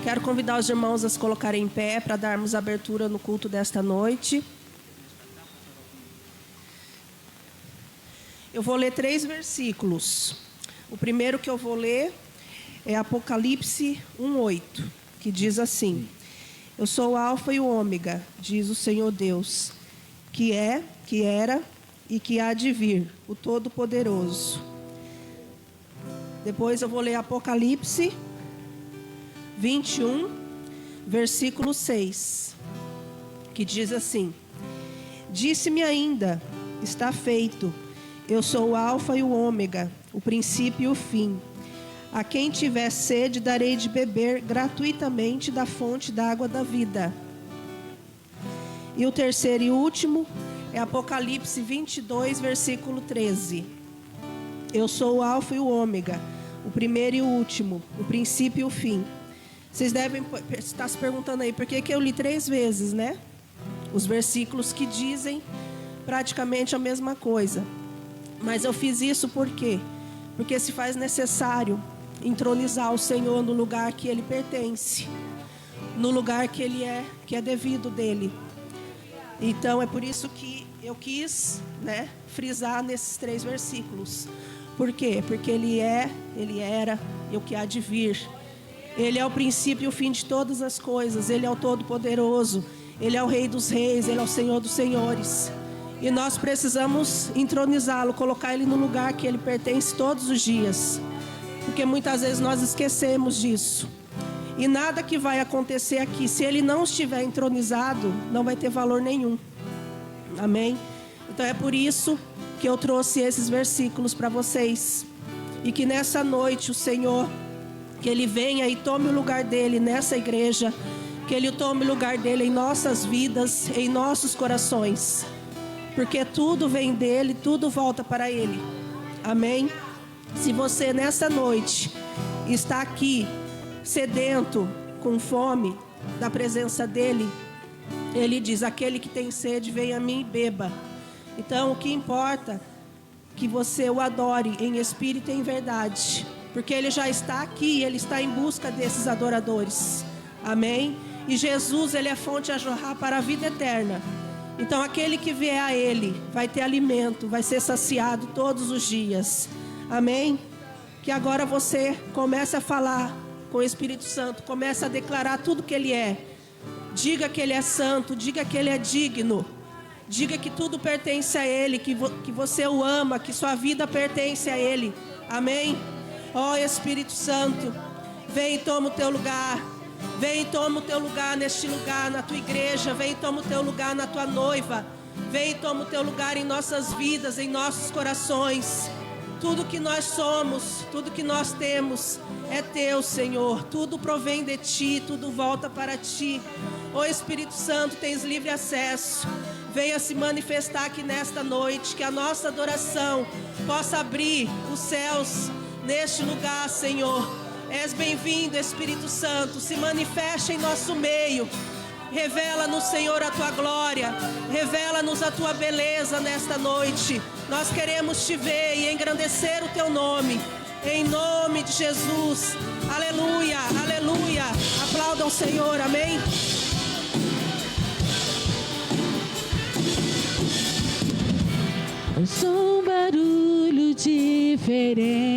Quero convidar os irmãos a se colocarem em pé para darmos abertura no culto desta noite. Eu vou ler 3 versículos. O primeiro que eu vou ler é Apocalipse 1:8, que diz assim: Eu sou o Alfa e o Ômega, diz o Senhor Deus, que é, que era e que há de vir, o Todo-Poderoso. Depois eu vou ler Apocalipse 21, versículo 6, que diz assim: Disse-me ainda, está feito, eu sou o Alfa e o Ômega, o princípio e o fim. A quem tiver sede, darei de beber gratuitamente da fonte da água da vida. E o terceiro e último é Apocalipse 22, versículo 13. Eu sou o Alfa e o Ômega, o primeiro e o último, o princípio e o fim. Vocês devem estar se perguntando aí, por que eu li 3 vezes, né? Os versículos que dizem praticamente a mesma coisa. Mas eu fiz isso por quê? Porque se faz necessário entronizar o Senhor no lugar que Ele pertence, no lugar que Ele é, que é devido dEle. Então é por isso que eu quis, né, frisar nesses 3 versículos. Por quê? Porque Ele é, Ele era e o que há de vir. Ele é o princípio e o fim de todas as coisas. Ele é o Todo-Poderoso. Ele é o Rei dos Reis. Ele é o Senhor dos Senhores. E nós precisamos entronizá-lo, colocar Ele no lugar que Ele pertence todos os dias. Porque muitas vezes nós esquecemos disso. E nada que vai acontecer aqui, se Ele não estiver entronizado, não vai ter valor nenhum. Amém? Então é por isso que eu trouxe esses versículos para vocês. E que nessa noite o Senhor, que Ele venha e tome o lugar dEle nessa igreja. Que Ele tome o lugar dEle em nossas vidas, em nossos corações. Porque tudo vem dEle, tudo volta para Ele. Amém? Se você nessa noite está aqui sedento, com fome da presença dEle, Ele diz: aquele que tem sede, venha a mim e beba. Então o que importa é que você o adore em espírito e em verdade. Porque Ele já está aqui, Ele está em busca desses adoradores. Amém? E Jesus, Ele é fonte a jorrar para a vida eterna. Então aquele que vier a Ele vai ter alimento, vai ser saciado todos os dias. Amém? Que agora você comece a falar com o Espírito Santo, comece a declarar tudo que Ele é. Diga que Ele é santo, diga que Ele é digno. Diga que tudo pertence a Ele, que você o ama, que sua vida pertence a Ele. Amém? Ó Espírito Santo, vem e toma o teu lugar. Vem e toma o teu lugar neste lugar, na tua igreja. Vem e toma o teu lugar na tua noiva. Vem e toma o teu lugar em nossas vidas, em nossos corações. Tudo que nós somos, tudo que nós temos é teu, Senhor. Tudo provém de ti, tudo volta para ti. Ó Espírito Santo, tens livre acesso. Venha se manifestar aqui nesta noite. Que a nossa adoração possa abrir os céus neste lugar, Senhor. És bem-vindo, Espírito Santo. Se manifesta em nosso meio. Revela-nos, Senhor, a tua glória. Revela-nos a tua beleza nesta noite. Nós queremos te ver e engrandecer o teu nome. Em nome de Jesus. Aleluia, aleluia. Aplaudam o Senhor, amém? Eu sou um barulho diferente.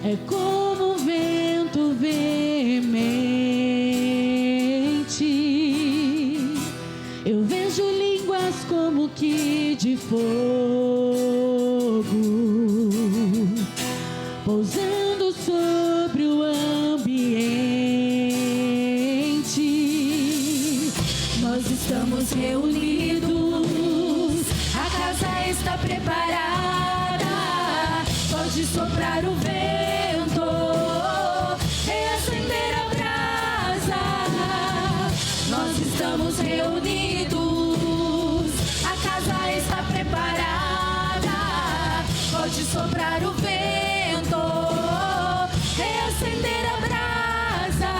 É como um vento veemente. Eu vejo línguas como que de fogo, pousando sobre o ambiente. Nós estamos reunidos, a casa está preparada. Pode soprar o vento, reacender a brasa. Nós estamos reunidos, a casa está preparada. Pode soprar o vento, reacender a brasa.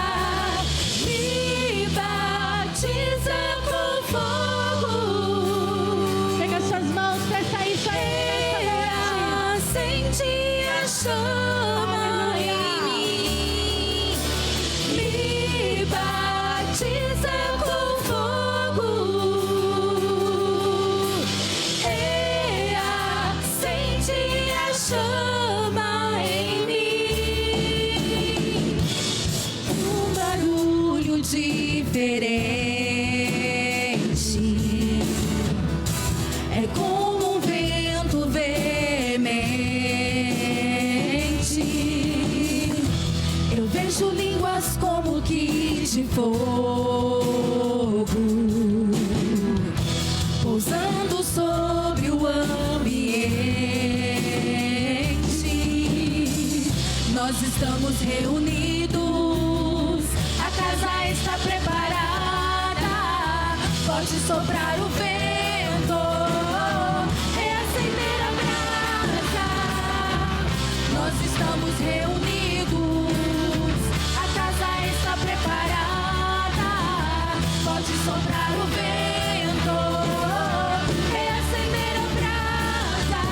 Me batiza com fogo. Pega suas mãos, peça isso aí. Acende a chama. vejo línguas como que de fogo, pousando sobre o ambiente. Nós estamos reunidos, a casa está preparada. Pode soprar o vento, reacender a brasa. Nós estamos reunidos, a casa está preparada. Pode soprar o vento, reacender a brasa.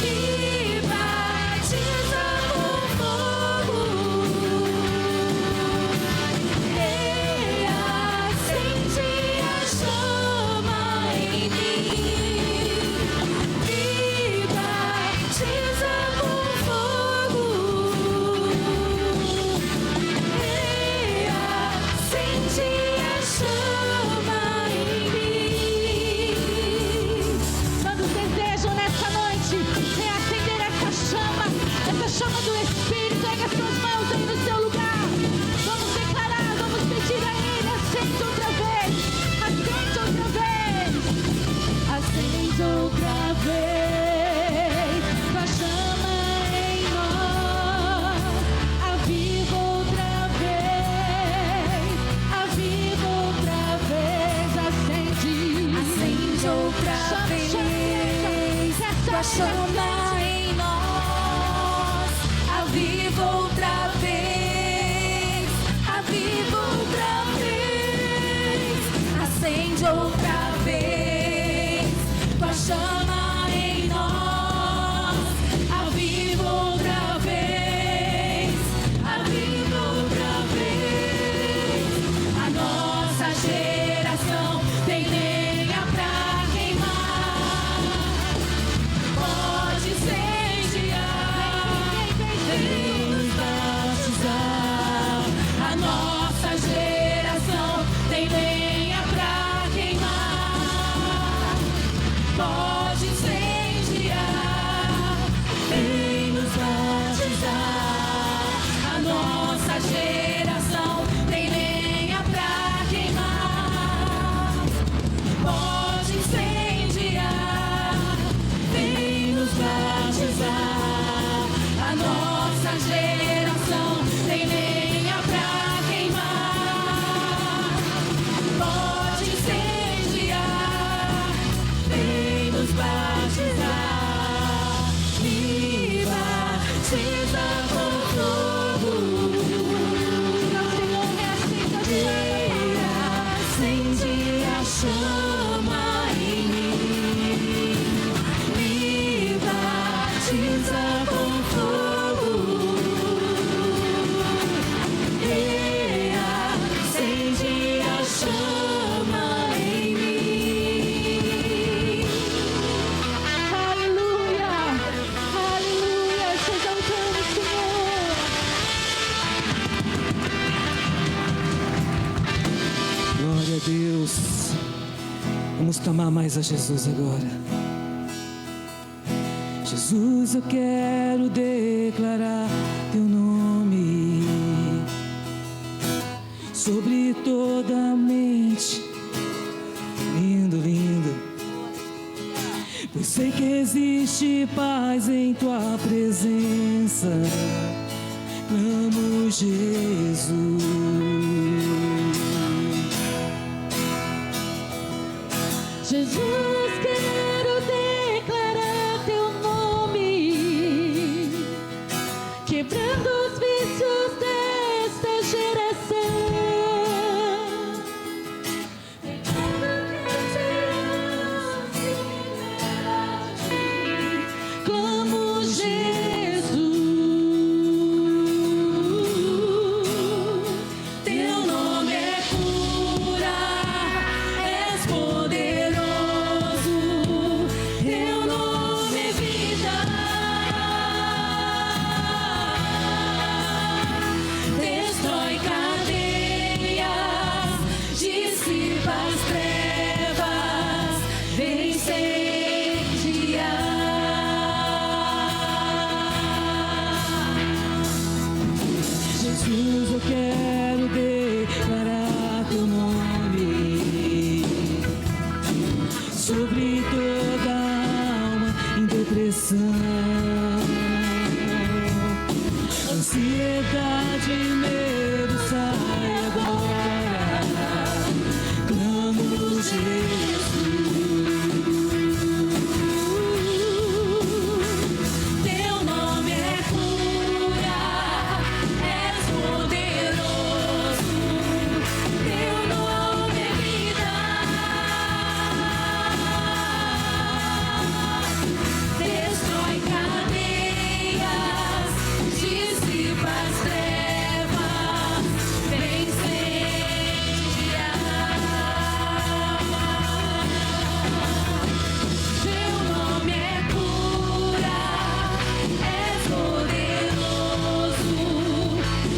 E batiza com fogo, reacende a chama em mim. E batiza com fogo, reacende a chama em mim. Quantos desejam nessa noite reacender essa chama do Espírito? Erga suas mãos aí no seu lugar. Vamos declarar, vamos pedir a Ele: acende outra vez, acende outra vez, acende outra vez, tua chama em nós, aviva outra vez, aviva outra vez, acende outra vez, tua chama em nós, aviva outra vez, aviva outra vez, acende outra vez, tua chama em nós, aviva outra vez, aviva outra vez. A nossa geração tem lenha pra queimar, pode incendiar, vem nos batizar. A nossa geração tem lenha pra queimar, pode incendiar, vem nos batizar. A nossa geração tem lenha pra queimar, pode incendiar, vem nos batizar. A nossa geração tem lenha pra queimar, pode incendiar, vem nos batizar. E batiza com fogo, acende a chama em mim. Me batiza com fogo, reacende a chama em mim. Aleluia, aleluia, te exaltamos, Senhor. Glória a Deus. Vamos clamar mais a Jesus agora. Jesus, eu quero declarar teu nome sobre toda a mente. Lindo, lindo. Pois sei que existe paz em tua presença. Clamo Jesus. Jesus, quero declarar teu nome, quebrando os vícios desta geração. Clamo Jesus, teu nome é cura, és poderoso, teu nome é vida. ansiedade e medo sai agora. Clamo Jesus. Teu nome é cura, és poderoso. Teu nome é vida. Destrói cadeias, dissipa as trevas, vence. Teu nome é cura, és poderoso.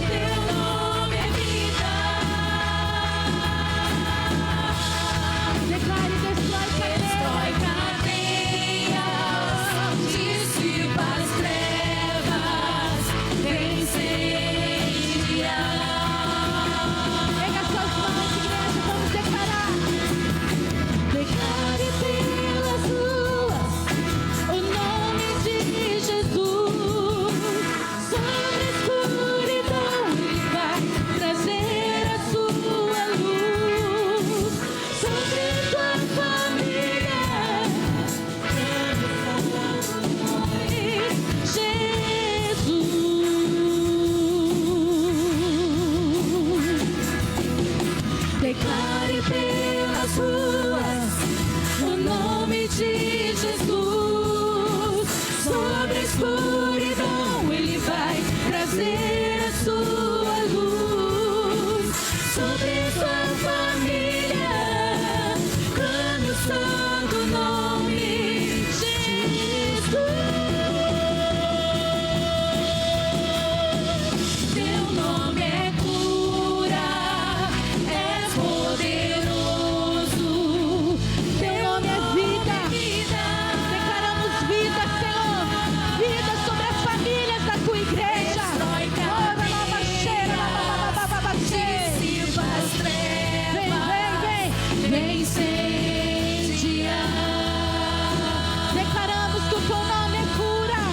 Teu nome é vida. Declare, destrói cadeias, dissipa as trevas, venceria. Pega suas mãos, igreja, vamos declarar. Declare pelas ruas o nome de Jesus. Sobre a escuridão Ele vai trazer a sua luz. Sobre a tua família, Jesus. Declare pelas ruas o nome de Jesus. Sobre a escuridão Ele vai trazer a sua luz. Sobre a sua família, clame o santo nome Jesus. Teu nome é cura, és poderoso. Teu nome é vida. Declaramos vida, Senhor. Vida sobre as famílias da tua igreja. Ora, lava, cheira, dissipa as trevas, vem incendiar. Declaramos que o teu nome é cura.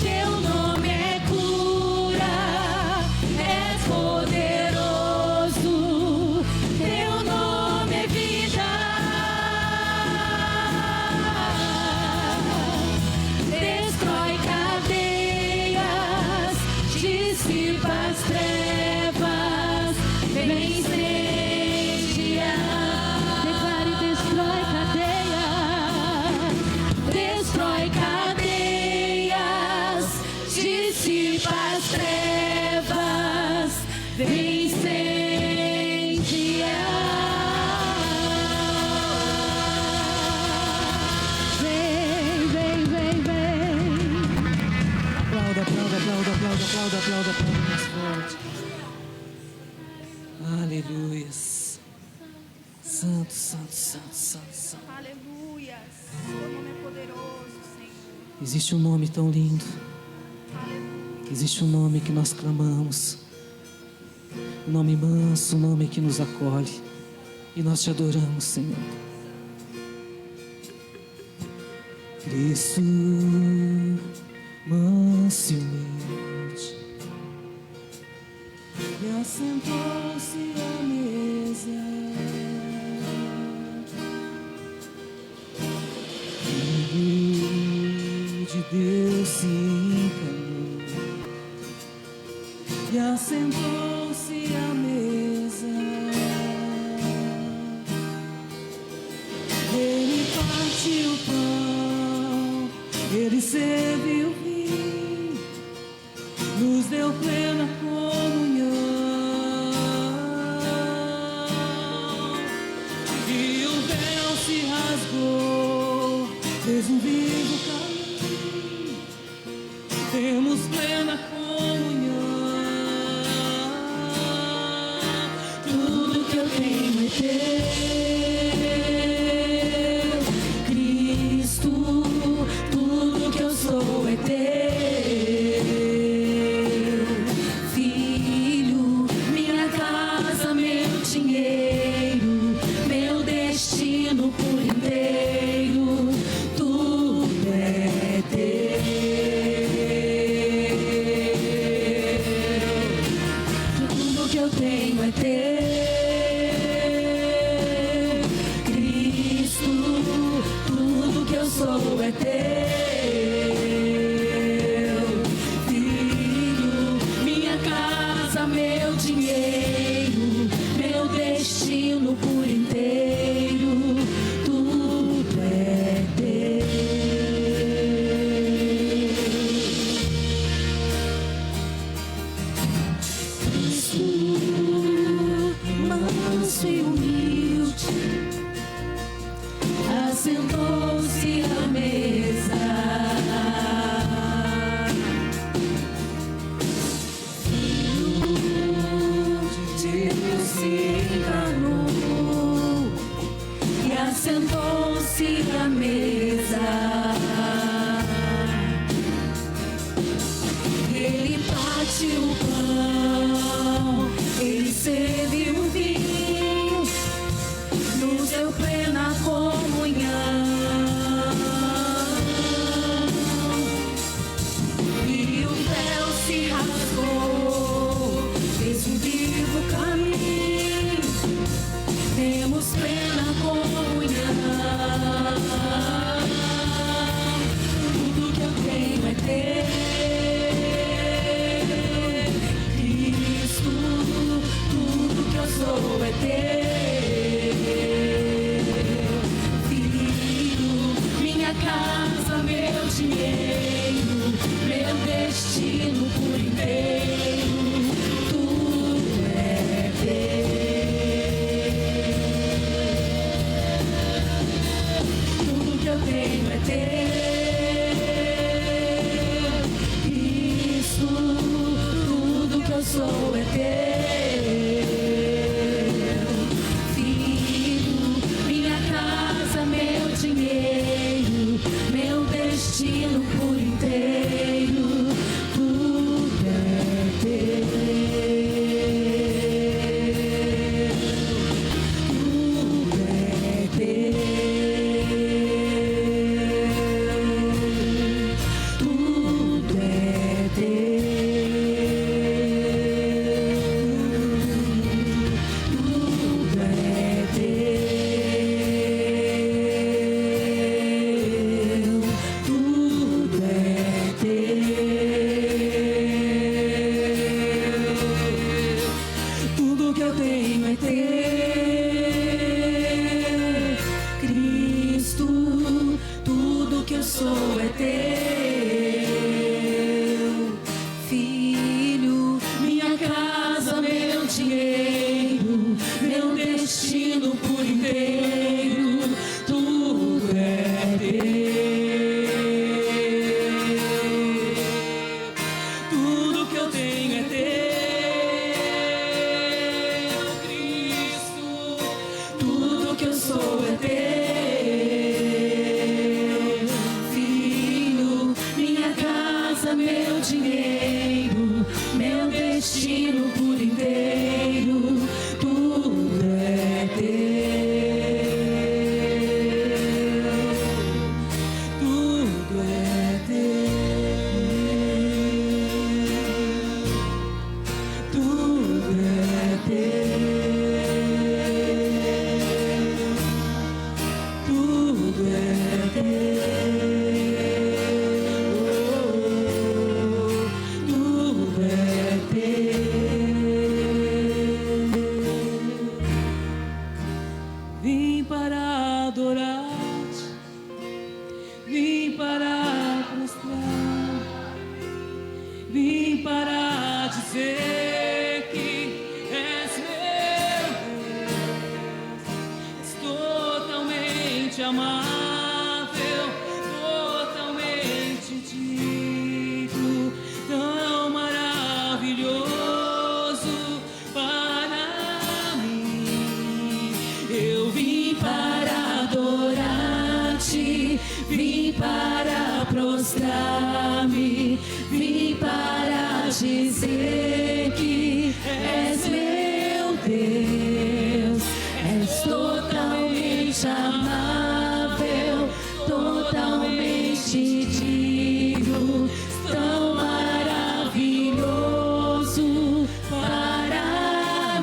Teu nome é cura, és poderoso. Teu nome é vida. Destrói cadeias, dissipa as trevas, vem incendiar. Declare, destrói cadeias, destrói cadeias, dissipa as trevas, vem incendiar. Vem. Aplauda, aplauda, aplauda, aplauda, aplauda, aplauda, aplauda mais forte. Aleluias. Santo, santo, santo, santo, santo. Aleluia. Seu nome é poderoso, Senhor. Existe um nome tão lindo. Aleluia. Existe um nome que nós clamamos. Um nome manso, um nome que nos acolhe. E nós te adoramos, Senhor. Cristo, manso e humilde, e assentou-se à mesa. Filho de Deus se encaminhou e assentou-se à mesa. Ele partiu o pão, ele serviu o vinho, nos deu plena comunhão. E o véu se rasgou, fez um vivo caminho, temos plena comunhão. Tudo que eu tenho é teu, Cristo, tudo que eu sou é teu. tenho é teu. Cristo, tudo que eu sou é teu. Filho, minha casa, meu dinheiro, meu destino por inteiro, tudo é teu. Cristo, manso e humilde, assentou-se à mesa. Filho de Deus se encarnou e assentou-se à mesa. Ele parte o pão, ele serve o vinho, nos deu plena comunhão. E o véu se rasgou, fez um vivo caminho, temos plena comunhão. Tudo que eu tenho é teu. Cristo, tudo que eu sou é teu. Filho, minha casa, meu dinheiro, meu destino por inteiro, tudo é teu. Tudo que eu tenho é teu. Cristo, tudo que eu sou é teu. Filho, minha casa, meu dinheiro, meu destino por inteiro, tudo é teu. Tudo é teu. Tudo é teu. Tudo é teu. Tudo é teu. Tudo que eu tenho é teu. Cristo, tudo que eu sou é teu. Filho, minha casa, meu dinheiro, meu destino por inteiro, tudo é teu. Tudo que eu tenho é teu. Cristo, tudo que eu sou é teu. Filho, minha casa, meu dinheiro, meu destino por inteiro, tudo é teu. Tudo é teu. Tudo é teu. Tudo é teu. Tudo é teu. Vim para adorar-te, vim para prostrar, vim para dizer que és meu Deus, és totalmente amável, totalmente digno, tão maravilhoso para mim. Eu vim para adorar-te, vim para prostrar-me, vim para dizer que és meu Deus, és totalmente amável, totalmente digno, tão maravilhoso para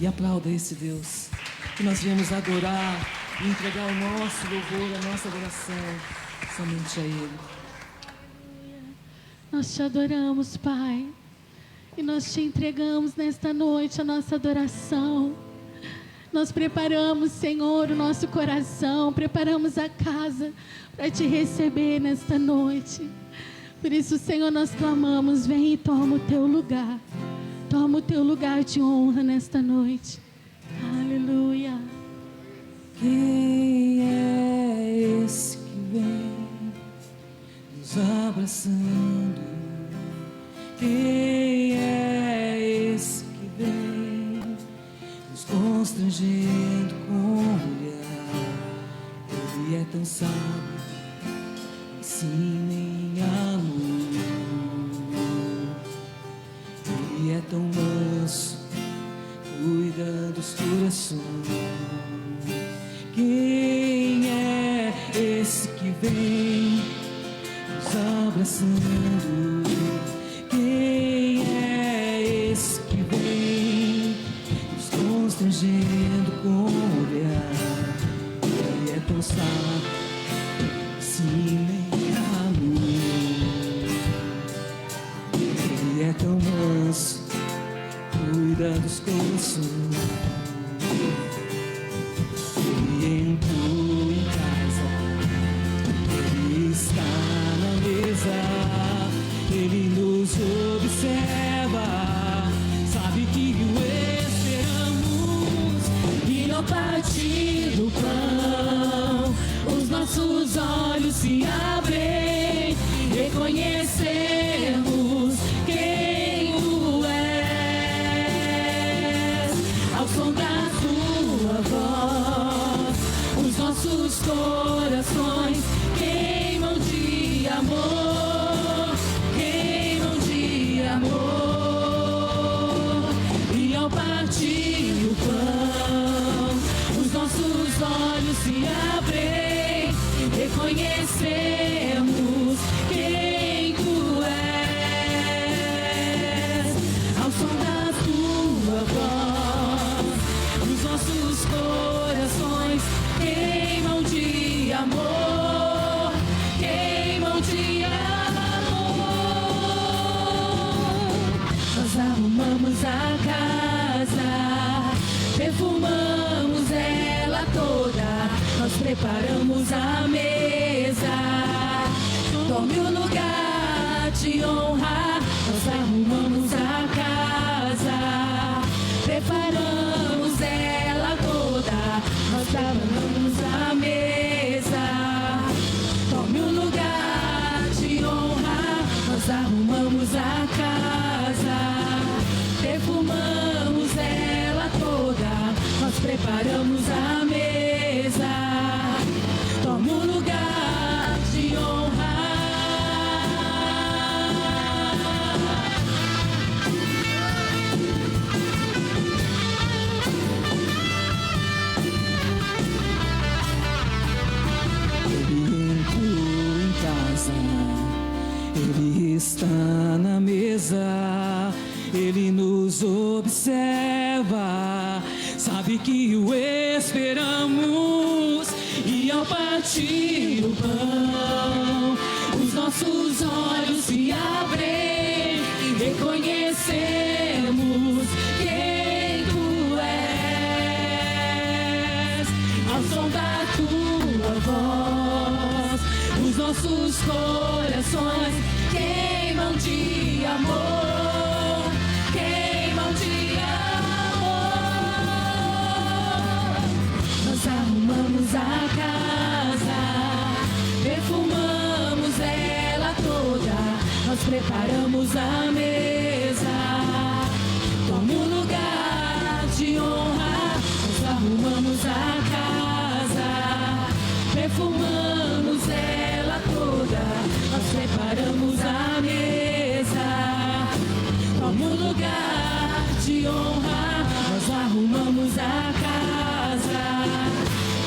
aplauda esse Deus. Que nós viemos adorar e entregar o nosso louvor, a nossa adoração somente a Ele. Nós te adoramos, Pai. E nós te entregamos nesta noite a nossa adoração. Nós preparamos, Senhor, o nosso coração, preparamos a casa para te receber nesta noite. Por isso, Senhor, nós clamamos, vem e toma o teu lugar. Toma o teu lugar de honra nesta noite. Aleluia. Quem é esse que vem nos abraçando? Quem é esse que vem nos constrangendo com o olhar? Ele é tão sábio, ensina em amor. Ele é tão manso, cuida dos corações. Quem é esse que vem nos abraçando? Quem é esse que vem nos constrangendo com o olhar? Ele é tão sábio, ensina em amor. Ele é tão manso, cuida dos corações. Ele entrou em casa, Ele está na mesa, Ele nos observa, sabe que o esperamos. E no partir do pão, os nossos olhos se abrem, reconhecemos quem tu és. Ao som da tua voz, os nossos corações queimam de amor, queimam de amor. E ao partir o pão, os nossos olhos se abrem, reconhecemos quem tu és. Ao som da tua voz, os nossos corações queimam de amor, queimam de amor. Nós arrumamos a casa, perfumamos ela toda, nós preparamos a mesa. Tome o lugar de honra, nós arrumamos a casa, preparamos ela toda, nós preparamos a mesa. Tome o lugar de honra, nós arrumamos a casa, perfumamos ela toda, nós preparamos a mesa. Tome o lugar de honra. Ele entrou em casa, Ele está na mesa, Ele nos observa, sabe que o esperamos. E ao partir o pão, os nossos olhos se abrem e reconhecemos quem tu és. Ao som da tua voz, os nossos corações queimam de amor, queimam de amor. Nós arrumamos a casa, perfumamos ela toda, nós preparamos a mesa. Tome o lugar de honra, nós arrumamos a casa, perfumamos ela toda, nós preparamos a mesa. Tome o lugar de honra, nós arrumamos a casa,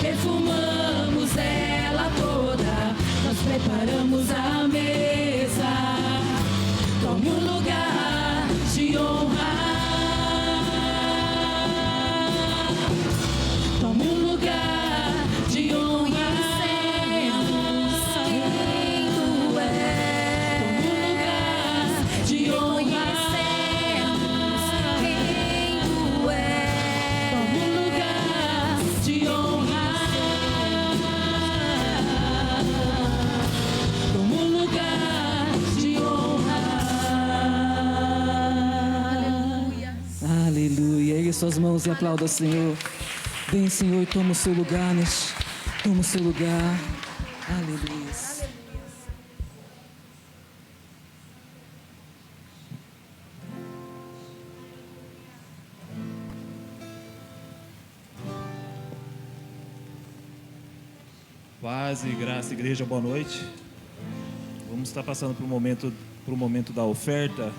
perfumamos ela toda, nós preparamos a mesa. Tome o lugar de honra. suas mãos e aplauda o Senhor. Vem, Senhor, e toma o seu lugar, toma o seu lugar. Aleluia. Paz e graça, igreja, boa noite. Vamos estar passando por um momento da oferta.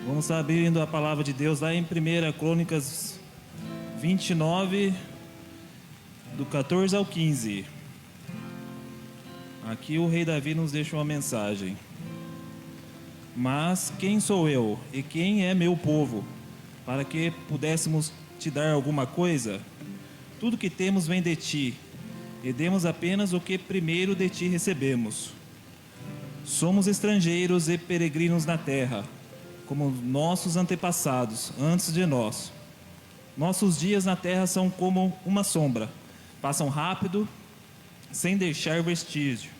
Vamos estar abrindo a palavra de Deus lá em 1 Crônicas 29, do 14 ao 15. Aqui o rei Davi nos deixa uma mensagem. Mas quem sou eu e quem é meu povo, para que pudéssemos te dar alguma coisa? Tudo que temos vem de ti, e demos apenas o que primeiro de ti recebemos. Somos estrangeiros e peregrinos na terra, como nossos antepassados, antes de nós. Nossos dias na terra são como uma sombra, passam rápido, sem deixar vestígio.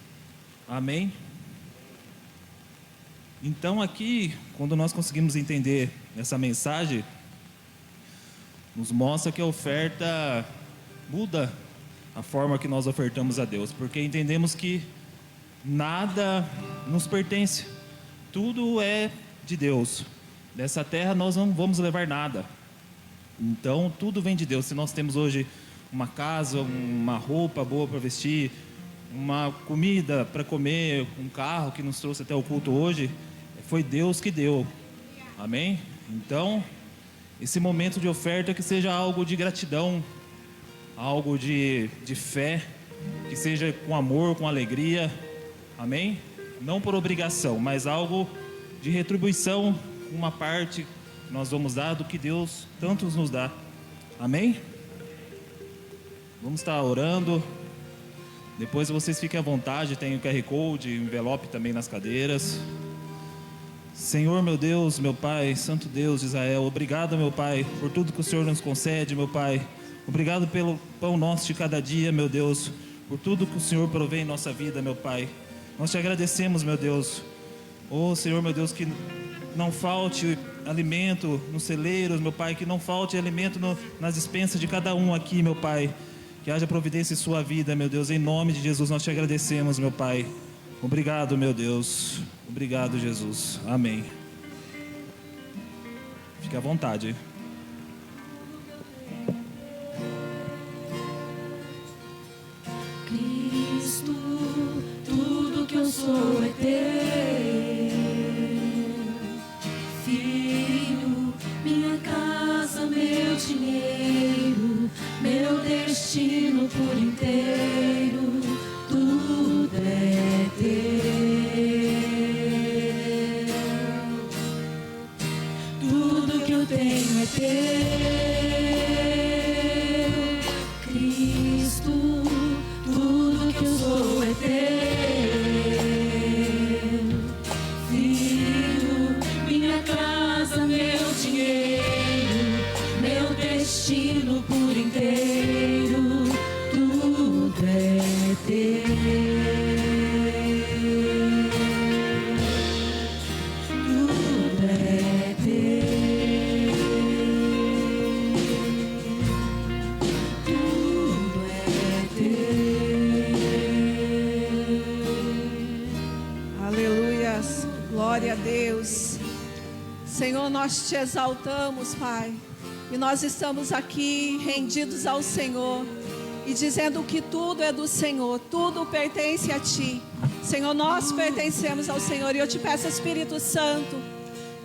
Amém? Então aqui, quando nós conseguimos entender essa mensagem, nos mostra que a oferta muda a forma que nós ofertamos a Deus, porque entendemos que nada nos pertence, tudo é de Deus. Dessa terra nós não vamos levar nada, então tudo vem de Deus. Se nós temos hoje uma casa, uma roupa boa para vestir, uma comida para comer, um carro que nos trouxe até o culto hoje, foi Deus que deu. Amém? Então, esse momento de oferta que seja algo de gratidão, algo de fé, que seja com amor, com alegria, amém? Não por obrigação, mas algo de retribuição, uma parte que nós vamos dar do que Deus tantos nos dá, amém? Vamos estar orando, depois vocês fiquem à vontade, tem o QR Code, envelope também nas cadeiras. Senhor, meu Deus, meu Pai, Santo Deus de Israel, obrigado, meu Pai, por tudo que o Senhor nos concede, meu Pai. Obrigado pelo pão nosso de cada dia, meu Deus, por tudo que o Senhor provê em nossa vida, meu Pai. Nós te agradecemos, meu Deus. Oh, Senhor, meu Deus, que não falte alimento nos celeiros, meu Pai, que não falte alimento nas despensas de cada um aqui, meu Pai. Que haja providência em sua vida, meu Deus. Em nome de Jesus, nós te agradecemos, meu Pai. Obrigado, meu Deus. Obrigado, Jesus. Amém. Fique à vontade. Cristo, tudo que eu sou é teu. Filho, minha casa, meu dinheiro, meu destino por inteiro, tudo é teu. Tudo que eu tenho é teu. Cristo, tudo que eu sou é teu. Filho, minha casa, meu dinheiro, meu destino por inteiro, tudo é teu. Tudo é teu. Tudo é teu. Aleluias, glória a Deus. Senhor, nós te exaltamos, Pai, e nós estamos aqui rendidos ao Senhor e dizendo que tudo é do Senhor, tudo pertence a Ti. Senhor, nós pertencemos ao Senhor e eu te peço, Espírito Santo,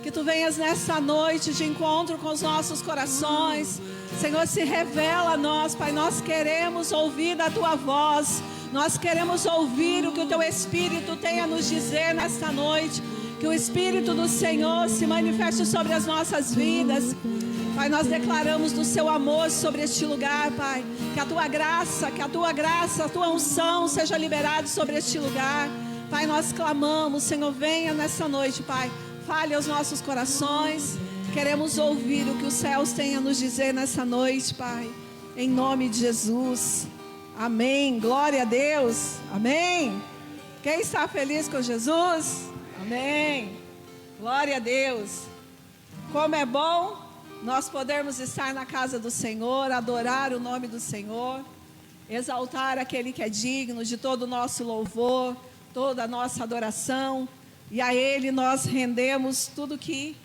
que Tu venhas nessa noite de encontro com os nossos corações. Senhor, se revela a nós, Pai, nós queremos ouvir da Tua voz, nós queremos ouvir o que o Teu Espírito tem a nos dizer nesta noite. Que o Espírito do Senhor se manifeste sobre as nossas vidas. Pai, nós declaramos do Seu amor sobre este lugar, Pai. Que a Tua graça, a Tua unção seja liberada sobre este lugar. Pai, nós clamamos, Senhor, venha nessa noite, Pai. Fale aos nossos corações. Queremos ouvir o que os céus têm a nos dizer nessa noite, Pai. Em nome de Jesus. Amém. Glória a Deus. Amém. Quem está feliz com Jesus? Amém. Glória a Deus. Como é bom nós podermos estar na casa do Senhor, adorar o nome do Senhor, exaltar aquele que é digno de todo o nosso louvor, toda a nossa adoração, e a Ele nós rendemos tudo que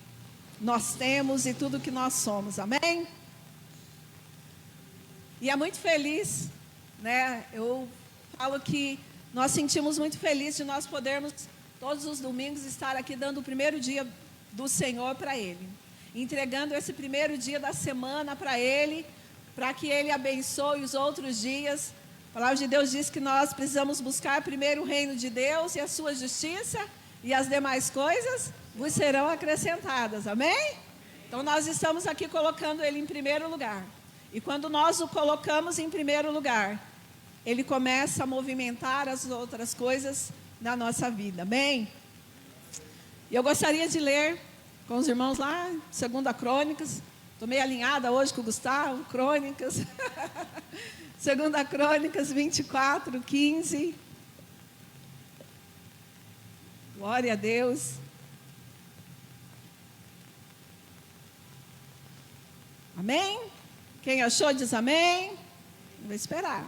nós temos e tudo que nós somos, amém? E é muito feliz, né? Eu falo que nós sentimos muito feliz de nós podermos todos os domingos estar aqui dando o primeiro dia do Senhor para Ele, entregando esse primeiro dia da semana para Ele, para que Ele abençoe os outros dias. A palavra de Deus diz que nós precisamos buscar primeiro o reino de Deus e a sua justiça, e as demais coisas vos serão acrescentadas, amém? Então nós estamos aqui colocando Ele em primeiro lugar, e quando nós o colocamos em primeiro lugar, Ele começa a movimentar as outras coisas na nossa vida, amém? E eu gostaria de ler com os irmãos lá, 2 Crônicas. Estou meio alinhada hoje com o Gustavo, Crônicas. 2 Crônicas 24, 15. Glória a Deus. Amém? Quem achou diz amém. Vou esperar.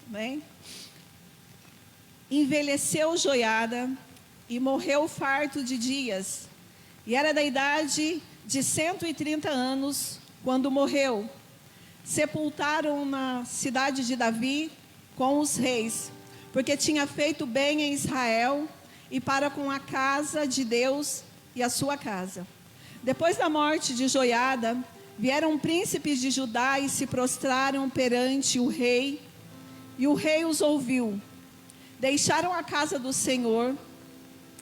Amém? Envelheceu Joiada e morreu farto de dias, e era da idade de 130 anos quando morreu. Sepultaram na cidade de Davi com os reis, porque tinha feito bem em Israel e para com a casa de Deus e a sua casa. Depois da morte de Joiada, vieram príncipes de Judá e se prostraram perante o rei, e o rei os ouviu. Deixaram a casa do Senhor,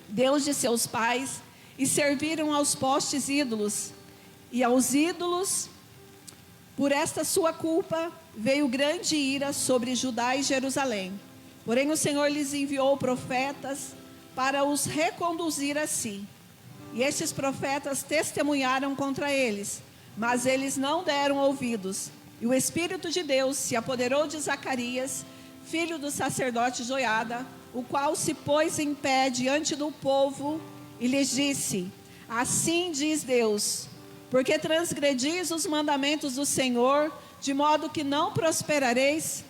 Deus de seus pais, e serviram aos postes ídolos, e aos ídolos. Por esta sua culpa veio grande ira sobre Judá e Jerusalém. Porém o Senhor lhes enviou profetas para os reconduzir a si. E estes profetas testemunharam contra eles, mas eles não deram ouvidos. E o Espírito de Deus se apoderou de Zacarias, filho do sacerdote Joiada, o qual se pôs em pé diante do povo e lhes disse: assim diz Deus, porque transgredis os mandamentos do Senhor, de modo que não prosperareis,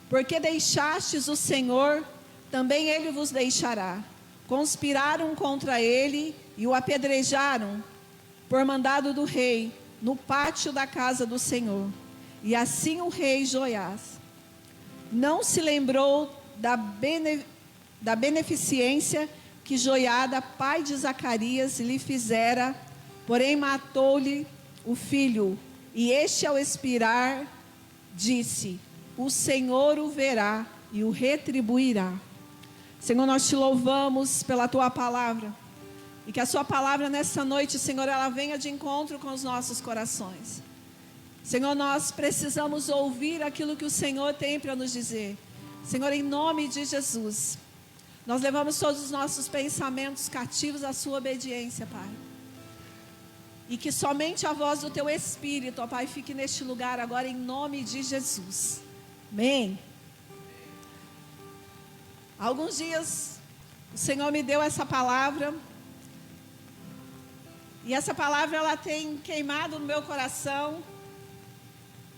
porque deixastes o Senhor, também Ele vos deixará. Conspiraram contra ele e o apedrejaram, por mandado do rei, no pátio da casa do Senhor. E assim o rei Joiás não se lembrou da beneficência que Joiada, pai de Zacarias, lhe fizera, porém matou-lhe o filho. E este, ao expirar, disse: o Senhor o verá e o retribuirá. Senhor, nós te louvamos pela tua palavra, e que a sua palavra nessa noite, Senhor, ela venha de encontro com os nossos corações. Senhor, nós precisamos ouvir aquilo que o Senhor tem para nos dizer. Senhor, em nome de Jesus, nós levamos todos os nossos pensamentos cativos à sua obediência, Pai. E que somente a voz do teu Espírito, ó Pai, fique neste lugar agora, em nome de Jesus. Amém. Há alguns dias, o Senhor me deu essa palavra. E essa palavra, ela tem queimado no meu coração.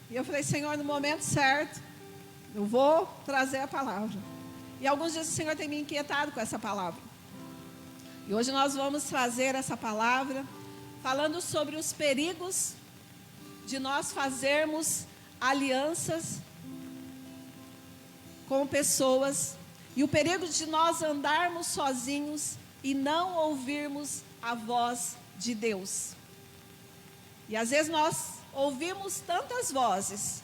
E eu falei: Senhor, no momento certo, eu vou trazer a palavra. E alguns dias o Senhor tem me inquietado com essa palavra. E hoje nós vamos trazer essa palavra, falando sobre os perigos de nós fazermos alianças com pessoas, e o perigo de nós andarmos sozinhos e não ouvirmos a voz de Deus. E às vezes nós ouvimos tantas vozes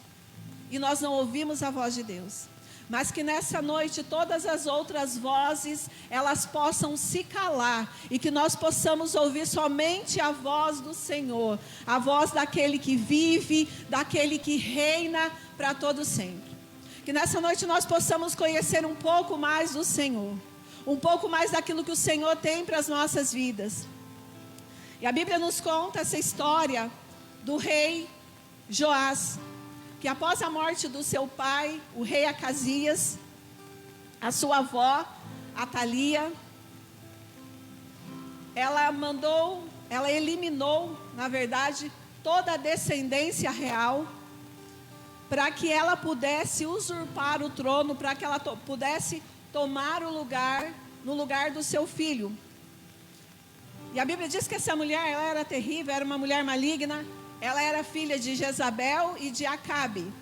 e nós não ouvimos a voz de Deus. Mas que nessa noite todas as outras vozes, elas possam se calar, e que nós possamos ouvir somente a voz do Senhor, a voz daquele que vive, daquele que reina para todo sempre. Que nessa noite nós possamos conhecer um pouco mais do Senhor, um pouco mais daquilo que o Senhor tem para as nossas vidas. E a Bíblia nos conta essa história do rei Joás, que após a morte do seu pai, o rei Acasias, a sua avó, Atalia, ela eliminou, na verdade, toda a descendência real, para que ela pudesse usurpar o trono, para que ela pudesse tomar o lugar, no lugar do seu filho. E a Bíblia diz que essa mulher, ela era terrível, era uma mulher maligna. Ela era filha de Jezabel e de Acabe.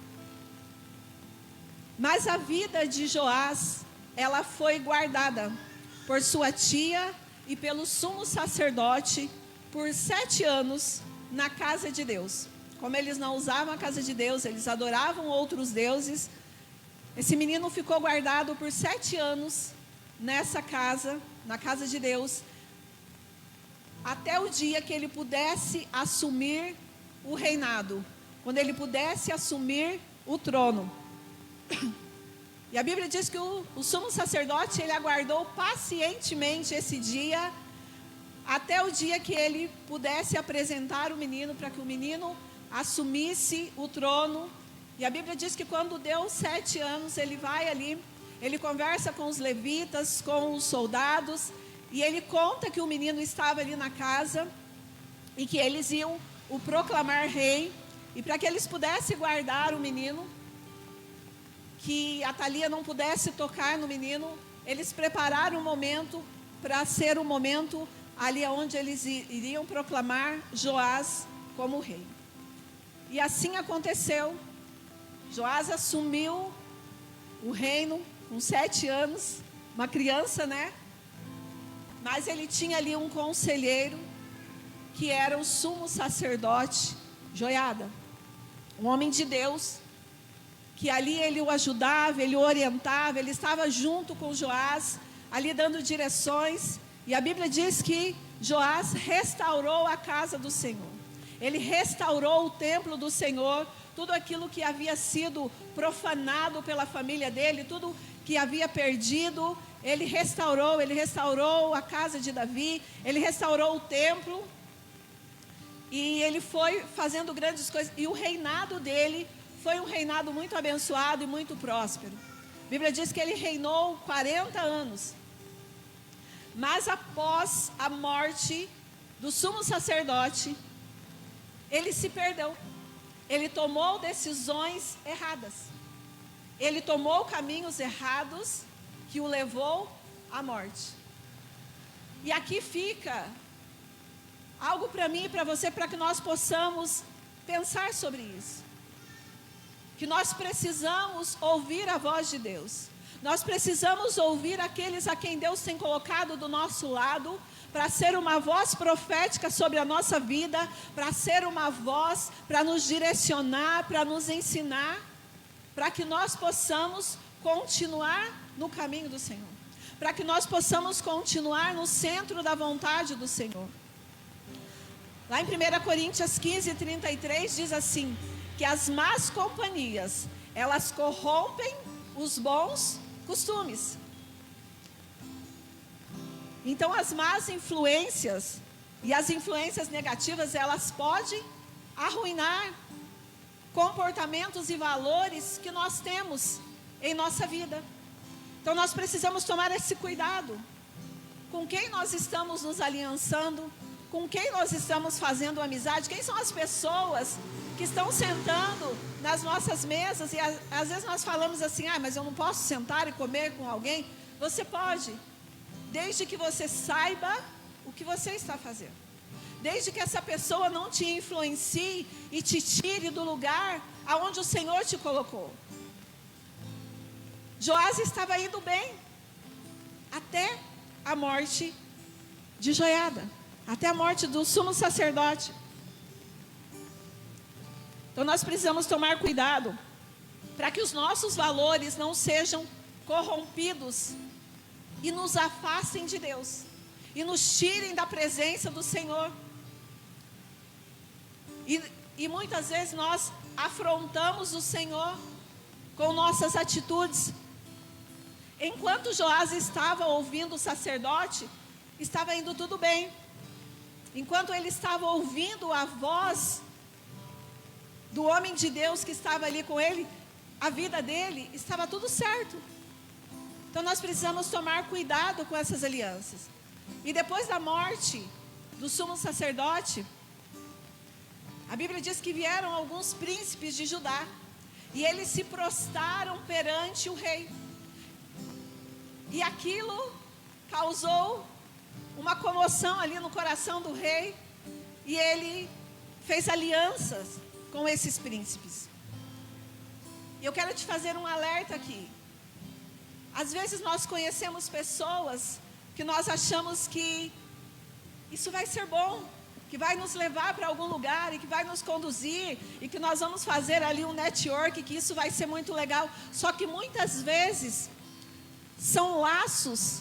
Mas a vida de Joás, ela foi guardada por sua tia e pelo sumo sacerdote por 7 anos na casa de Deus. Como eles não usavam a casa de Deus, eles adoravam outros deuses. Esse menino ficou guardado por 7 anos nessa casa, na casa de Deus, até o dia que ele pudesse assumir o reinado, quando ele pudesse assumir o trono. E a Bíblia diz que o sumo sacerdote, ele aguardou pacientemente esse dia, até o dia que ele pudesse apresentar o menino, para que o menino assumisse o trono. E a Bíblia diz que quando deu 7 anos, ele vai ali, ele conversa com os levitas, com os soldados, e ele conta que o menino estava ali na casa, e que eles iam o proclamar rei, e para que eles pudessem guardar o menino, que a Thalia não pudesse tocar no menino, eles prepararam um momento para ser o momento ali onde eles iriam proclamar Joás como rei. E assim aconteceu. Joás assumiu o reino com 7 anos, uma criança, né? Mas ele tinha ali um conselheiro, que era o sumo sacerdote Joiada, um homem de Deus, que ali ele o ajudava, ele o orientava, ele estava junto com Joás, ali dando direções. E a Bíblia diz que Joás restaurou a casa do Senhor. Ele restaurou o templo do Senhor, tudo aquilo que havia sido profanado pela família dele, tudo que havia perdido, ele restaurou a casa de Davi, ele restaurou o templo, e ele foi fazendo grandes coisas, e o reinado dele foi um reinado muito abençoado e muito próspero. A Bíblia diz que ele reinou 40 anos. Mas após a morte do sumo sacerdote, ele se perdeu. Ele tomou decisões erradas. Ele tomou caminhos errados que o levou à morte. E aqui fica algo para mim e para você, para que nós possamos pensar sobre isso. Que nós precisamos ouvir a voz de Deus. Nós precisamos ouvir aqueles a quem Deus tem colocado do nosso lado, para ser uma voz profética sobre a nossa vida, para ser uma voz para nos direcionar, para nos ensinar, para que nós possamos continuar no caminho do Senhor, para que nós possamos continuar no centro da vontade do Senhor. Lá em 1 Coríntios 15, 33 diz assim, que as más companhias, elas corrompem os bons costumes. Então as más influências e as influências negativas, elas podem arruinar comportamentos e valores que nós temos em nossa vida. Então nós precisamos tomar esse cuidado. Com quem nós estamos nos aliançando? Com quem nós estamos fazendo amizade? Quem são as pessoas que estão sentando nas nossas mesas? E às vezes nós falamos assim, mas eu não posso sentar e comer com alguém. Você pode, desde que você saiba o que você está fazendo. Desde que essa pessoa não te influencie e te tire do lugar aonde o Senhor te colocou. Joás estava indo bem até a morte de Joiada, até a morte do sumo sacerdote. Então nós precisamos tomar cuidado para que os nossos valores não sejam corrompidos e nos afastem de Deus e nos tirem da presença do Senhor. E muitas vezes nós afrontamos o Senhor com nossas atitudes. Enquanto Joás estava ouvindo o sacerdote, estava indo tudo bem. Enquanto ele estava ouvindo a voz do homem de Deus que estava ali com ele, a vida dele estava tudo certo. Então nós precisamos tomar cuidado com essas alianças. E depois da morte do sumo sacerdote, A Bíblia diz que vieram alguns príncipes de Judá e eles se prostraram perante o rei. E aquilo causou uma comoção ali no coração do rei, e ele fez alianças com esses príncipes. E eu quero te fazer um alerta aqui. Às vezes nós conhecemos pessoas que nós achamos que isso vai ser bom, que vai nos levar para algum lugar e que vai nos conduzir e que nós vamos fazer ali um network, que isso vai ser muito legal. Só que muitas vezes são laços,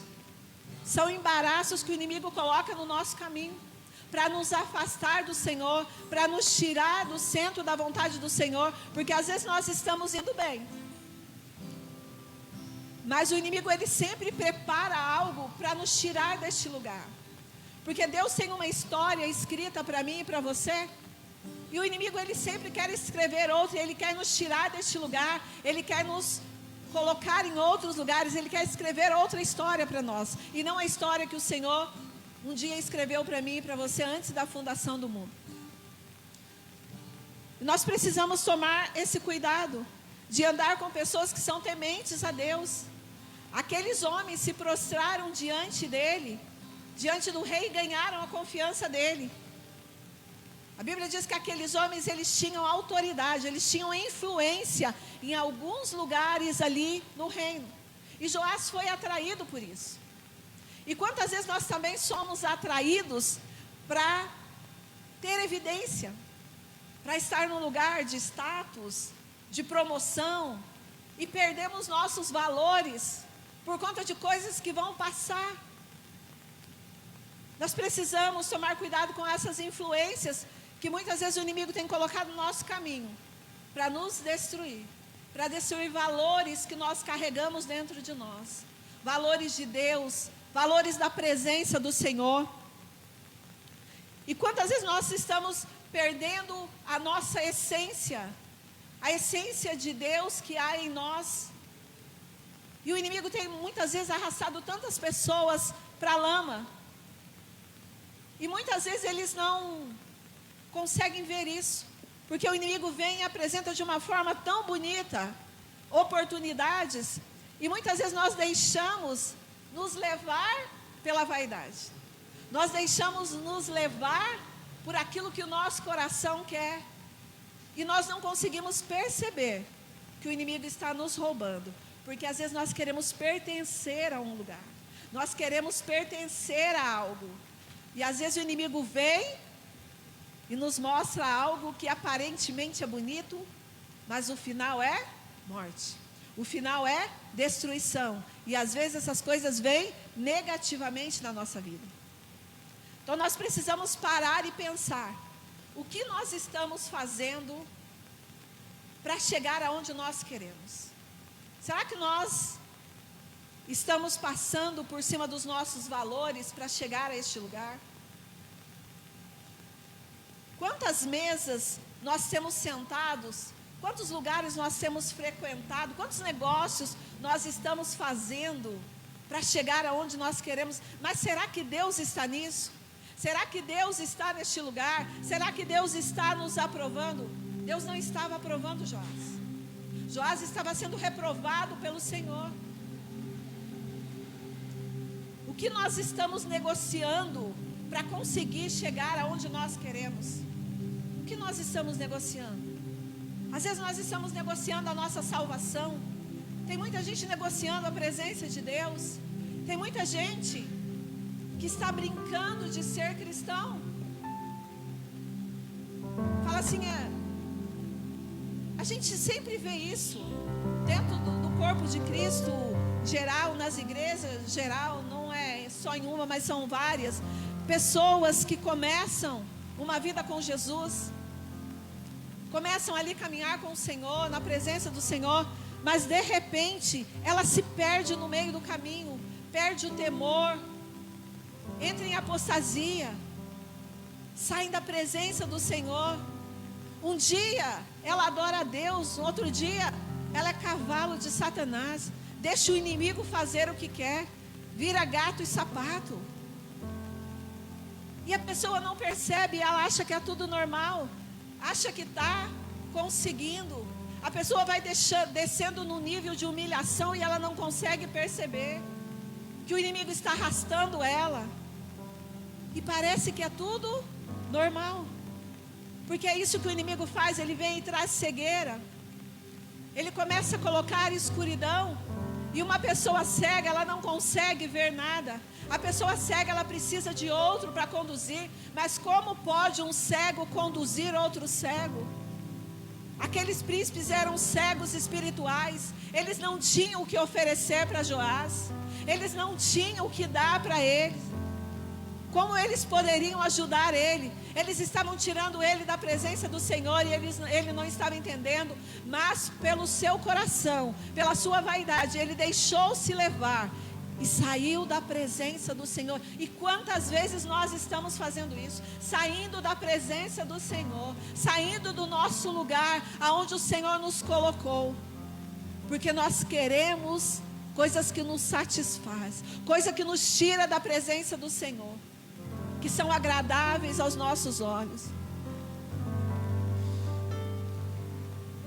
são embaraços que o inimigo coloca no nosso caminho para nos afastar do Senhor, para nos tirar do centro da vontade do Senhor, porque às vezes nós estamos indo bem, mas o inimigo ele sempre prepara algo para nos tirar deste lugar, porque Deus tem uma história escrita para mim e para você, e o inimigo ele sempre quer escrever outra, ele quer nos tirar deste lugar, ele quer nos colocar em outros lugares, ele quer escrever outra história para nós, e não a história que o Senhor um dia escreveu para mim e para você antes da fundação do mundo. Nós precisamos tomar esse cuidado de andar com pessoas que são tementes a Deus. Aqueles homens se prostraram diante dele, diante do rei, e ganharam a confiança dele. A Bíblia diz que aqueles homens, eles tinham autoridade, eles tinham influência em alguns lugares ali no reino. E Joás foi atraído por isso. E quantas vezes nós também somos atraídos para ter evidência, para estar num lugar de status, de promoção, e perdemos nossos valores por conta de coisas que vão passar. Nós precisamos tomar cuidado com essas influências que muitas vezes o inimigo tem colocado no nosso caminho para nos destruir, para destruir valores que nós carregamos dentro de nós, valores de Deus, valores da presença do Senhor. E quantas vezes nós estamos perdendo a nossa essência, a essência de Deus que há em nós, e o inimigo tem muitas vezes arrastado tantas pessoas para a lama, e muitas vezes eles não conseguem ver isso, porque o inimigo vem e apresenta de uma forma tão bonita oportunidades, e muitas vezes nós deixamos nos levar pela vaidade, nós deixamos nos levar por aquilo que o nosso coração quer, e nós não conseguimos perceber que o inimigo está nos roubando, porque às vezes nós queremos pertencer a um lugar, nós queremos pertencer a algo, e às vezes o inimigo vem e nos mostra algo que aparentemente é bonito, mas o final é morte, o final é destruição, e às vezes essas coisas vêm negativamente na nossa vida. Então nós precisamos parar e pensar, o que nós estamos fazendo para chegar aonde nós queremos? Será que nós estamos passando por cima dos nossos valores para chegar a este lugar? Quantas mesas nós temos sentados? Quantos lugares nós temos frequentado? Quantos negócios nós estamos fazendo para chegar aonde nós queremos? Mas será que Deus está nisso? Será que Deus está neste lugar? Será que Deus está nos aprovando? Deus não estava aprovando Joás. Joás estava sendo reprovado pelo Senhor. O que nós estamos negociando para conseguir chegar aonde nós queremos? O que nós estamos negociando? Às vezes nós estamos negociando a nossa salvação. Tem muita gente negociando a presença de Deus. Tem muita gente que está brincando de ser cristão. Fala assim, a gente sempre vê isso dentro do corpo de Cristo geral, nas igrejas geral, não é só em uma, mas são várias pessoas que começam uma vida com Jesus, começam ali a caminhar com o Senhor, na presença do Senhor, mas de repente ela se perde no meio do caminho, perde o temor, entra em apostasia, saem da presença do Senhor. Um dia ela adora a Deus, no outro dia ela é cavalo de Satanás, deixa o inimigo fazer o que quer, vira gato e sapato, e a pessoa não percebe, ela acha que é tudo normal. acha que está conseguindo. A pessoa vai descendo no nível de humilhação e ela não consegue perceber que o inimigo está arrastando ela. E parece que é tudo normal. Porque é isso que o inimigo faz, ele vem e traz cegueira. Ele começa a colocar escuridão. E uma pessoa cega, ela não consegue ver nada. A pessoa cega, ela precisa de outro para conduzir. Mas como pode um cego conduzir outro cego? Aqueles príncipes eram cegos espirituais. Eles não tinham o que oferecer para Joás. Eles não tinham o que dar para eles. Como eles poderiam ajudar ele? Eles estavam tirando ele da presença do Senhor e ele não estava entendendo. Mas pelo seu coração, pela sua vaidade, ele deixou-se levar e saiu da presença do Senhor. E quantas vezes nós estamos fazendo isso? Saindo da presença do Senhor, saindo do nosso lugar, aonde o Senhor nos colocou, porque nós queremos coisas que nos satisfaz, coisa que nos tira da presença do Senhor, que são agradáveis aos nossos olhos.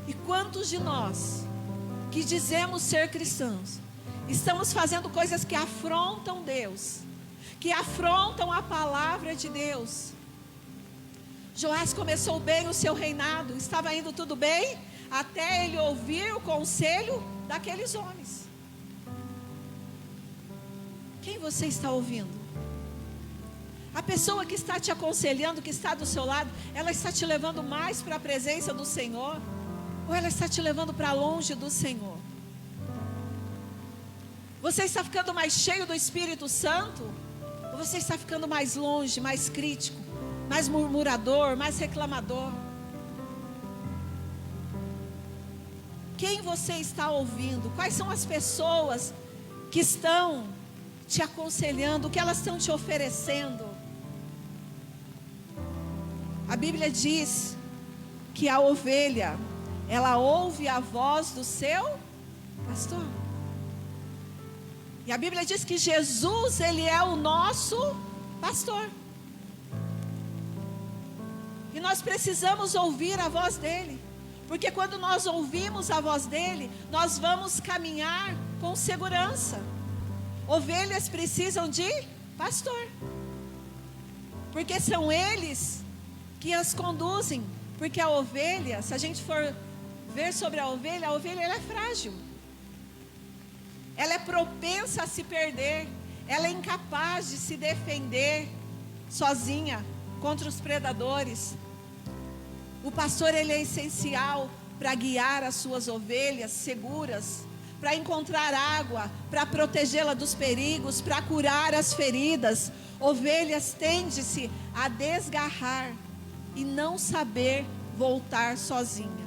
E quantos de nós que dizemos ser cristãos estamos fazendo coisas que afrontam Deus, que afrontam a palavra de Deus? Joás começou bem o seu reinado, estava indo tudo bem, até ele ouvir o conselho daqueles homens. Quem você está ouvindo? A pessoa que está te aconselhando, que está do seu lado, ela está te levando mais para a presença do Senhor? Ou ela está te levando para longe do Senhor? Você está ficando mais cheio do Espírito Santo? Ou você está ficando mais longe, mais crítico, mais murmurador, mais reclamador? Quem você está ouvindo? Quais são as pessoas que estão te aconselhando? O que elas estão te oferecendo? A Bíblia diz que a ovelha, ela ouve a voz do seu pastor. E a Bíblia diz que Jesus, ele é o nosso pastor. E nós precisamos ouvir a voz dele. Porque quando nós ouvimos a voz dele, nós vamos caminhar com segurança. Ovelhas precisam de pastor. Porque são eles que as conduzem. Porque a ovelha, se a gente for ver sobre a ovelha ela é frágil. Ela é propensa a se perder. Ela é incapaz de se defender sozinha contra os predadores. O pastor, ele é essencial para guiar as suas ovelhas seguras, para encontrar água, para protegê-la dos perigos, para curar as feridas. Ovelhas tendem-se a desgarrar e não saber voltar sozinha.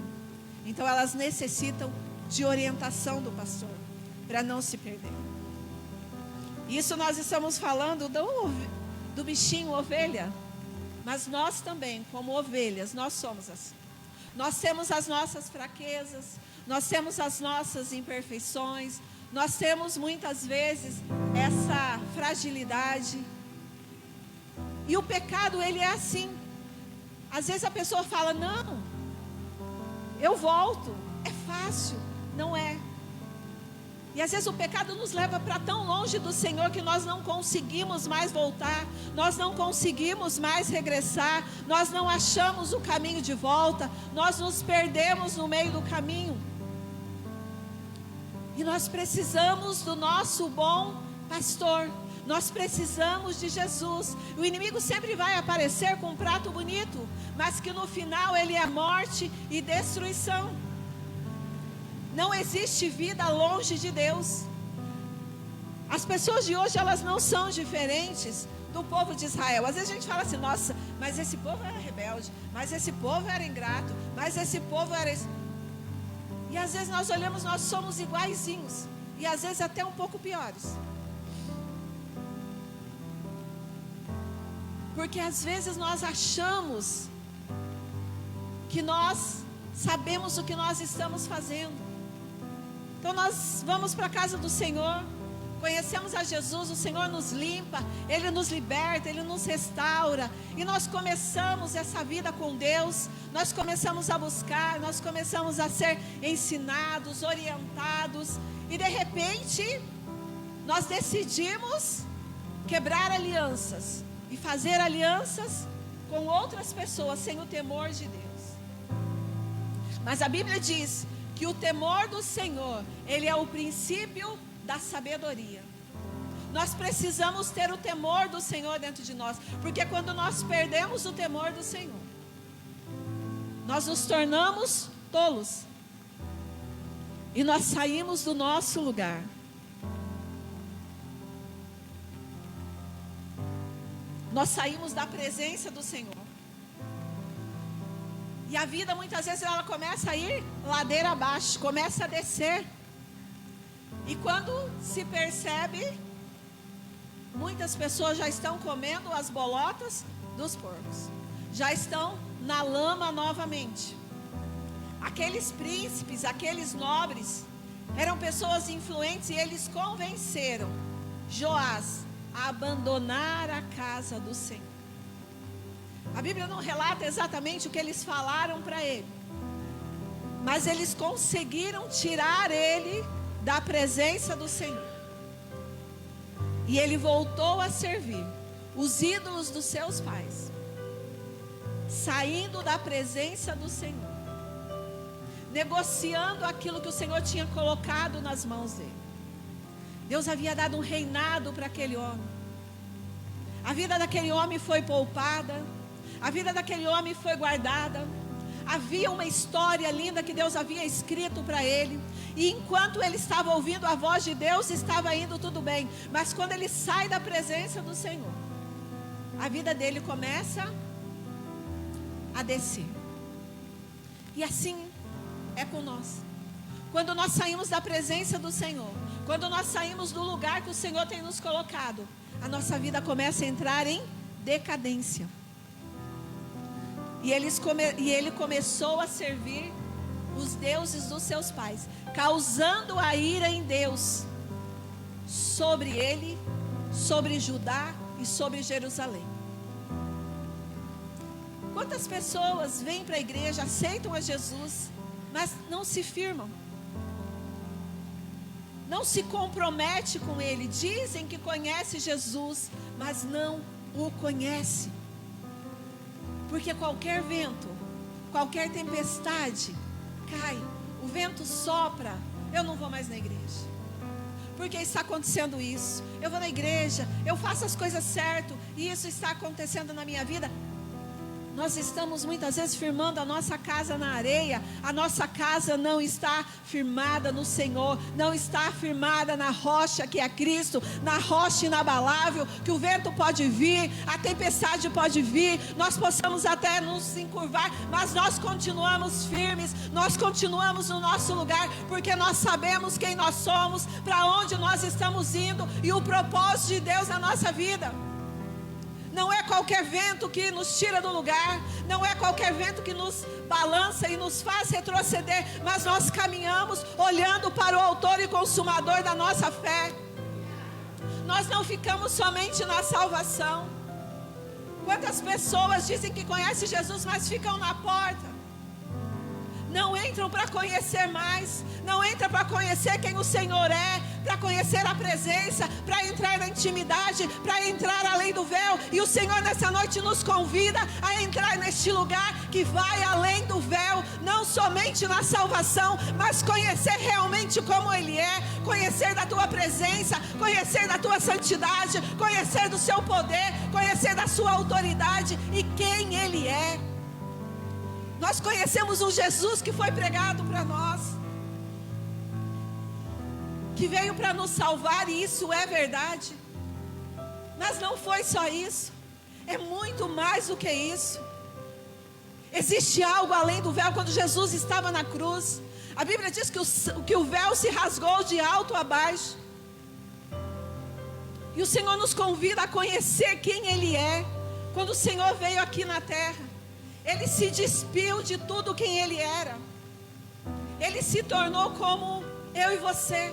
Então elas necessitam de orientação do pastor, para não se perder. Isso nós estamos falando do bichinho ovelha. Mas nós também, como ovelhas, nós somos assim. Nós temos as nossas fraquezas, nós temos as nossas imperfeições, nós temos muitas vezes essa fragilidade. E o pecado, ele é assim. Às vezes a pessoa fala, não, eu volto, é fácil. Não é. E às vezes o pecado nos leva para tão longe do Senhor que nós não conseguimos mais voltar, nós não conseguimos mais regressar, nós não achamos o caminho de volta, nós nos perdemos no meio do caminho. E nós precisamos do nosso bom pastor, nós precisamos de Jesus. O inimigo sempre vai aparecer com um prato bonito, mas que no final ele é morte e destruição. Não existe vida longe de Deus. As pessoas de hoje, elas não são diferentes do povo de Israel. Às vezes a gente fala assim, nossa, mas esse povo era rebelde, mas esse povo era ingrato, mas esse povo era... E às vezes nós olhamos, nós somos iguaizinhos, e às vezes até um pouco piores. Porque às vezes nós achamos que nós sabemos o que nós estamos fazendo. Então nós vamos para a casa do Senhor, conhecemos a Jesus, o Senhor nos limpa, Ele nos liberta, Ele nos restaura. E nós começamos essa vida com Deus, nós começamos a buscar, nós começamos a ser ensinados, orientados. E de repente, nós decidimos quebrar alianças e fazer alianças com outras pessoas sem o temor de Deus. Mas a Bíblia diz que o temor do Senhor, ele é o princípio da sabedoria. Nós precisamos ter o temor do Senhor dentro de nós, porque quando nós perdemos o temor do Senhor, nós nos tornamos tolos e nós saímos do nosso lugar. Nós saímos da presença do Senhor. E a vida muitas vezes ela começa a ir ladeira abaixo, começa a descer. E quando se percebe, muitas pessoas já estão comendo as bolotas dos porcos, já estão na lama novamente. Aqueles príncipes, aqueles nobres, eram pessoas influentes e eles convenceram Joás a abandonar a casa do Senhor. A Bíblia não relata exatamente o que eles falaram para ele, mas eles conseguiram tirar ele da presença do Senhor. E ele voltou a servir os ídolos dos seus pais, saindo da presença do Senhor, negociando aquilo que o Senhor tinha colocado nas mãos dele. Deus havia dado um reinado para aquele homem. A vida daquele homem foi poupada, a vida daquele homem foi guardada. Havia uma história linda que Deus havia escrito para ele. E enquanto ele estava ouvindo a voz de Deus, estava indo tudo bem. Mas quando ele sai da presença do Senhor, a vida dele começa a descer. E assim é com nós. Quando nós saímos da presença do Senhor, quando nós saímos do lugar que o Senhor tem nos colocado, a nossa vida começa a entrar em decadência. E ele começou a servir os deuses dos seus pais, causando a ira em Deus sobre ele, sobre Judá e sobre Jerusalém. Quantas pessoas vêm para a igreja, aceitam a Jesus, mas não se firmam, não se compromete com ele, dizem que conhece Jesus, mas não o conhece. Porque qualquer vento, qualquer tempestade cai, o vento sopra, eu não vou mais na igreja, porque está acontecendo isso. Eu vou na igreja, eu faço as coisas certo, e isso está acontecendo na minha vida. Nós estamos muitas vezes firmando a nossa casa na areia. A nossa casa não está firmada no Senhor, não está firmada na rocha que é Cristo, na rocha inabalável, que o vento pode vir, a tempestade pode vir, nós possamos até nos encurvar, mas nós continuamos firmes, nós continuamos no nosso lugar, porque nós sabemos quem nós somos, para onde nós estamos indo e o propósito de Deus na nossa vida. Não é qualquer vento que nos tira do lugar, não é qualquer vento que nos balança e nos faz retroceder, mas nós caminhamos olhando para o autor e consumador da nossa fé. Nós não ficamos somente na salvação. Quantas pessoas dizem que conhecem Jesus, mas ficam na porta? Não entram para conhecer mais, não entram para conhecer quem o Senhor é, para conhecer a presença, para entrar na intimidade, para entrar além do véu. E o Senhor nessa noite nos convida a entrar neste lugar que vai além do véu, não somente na salvação, mas conhecer realmente como Ele é, conhecer da Tua presença, conhecer da Tua santidade, conhecer do Seu poder, conhecer da Sua autoridade e quem Ele é. Nós conhecemos um Jesus que foi pregado para nós, que veio para nos salvar, e isso é verdade. Mas não foi só isso, é muito mais do que isso. Existe algo além do véu. Quando Jesus estava na cruz, a Bíblia diz que o véu se rasgou de alto a baixo. E o Senhor nos convida a conhecer quem Ele é. Quando o Senhor veio aqui na terra, Ele se despiu de tudo quem Ele era. Ele se tornou como eu e você.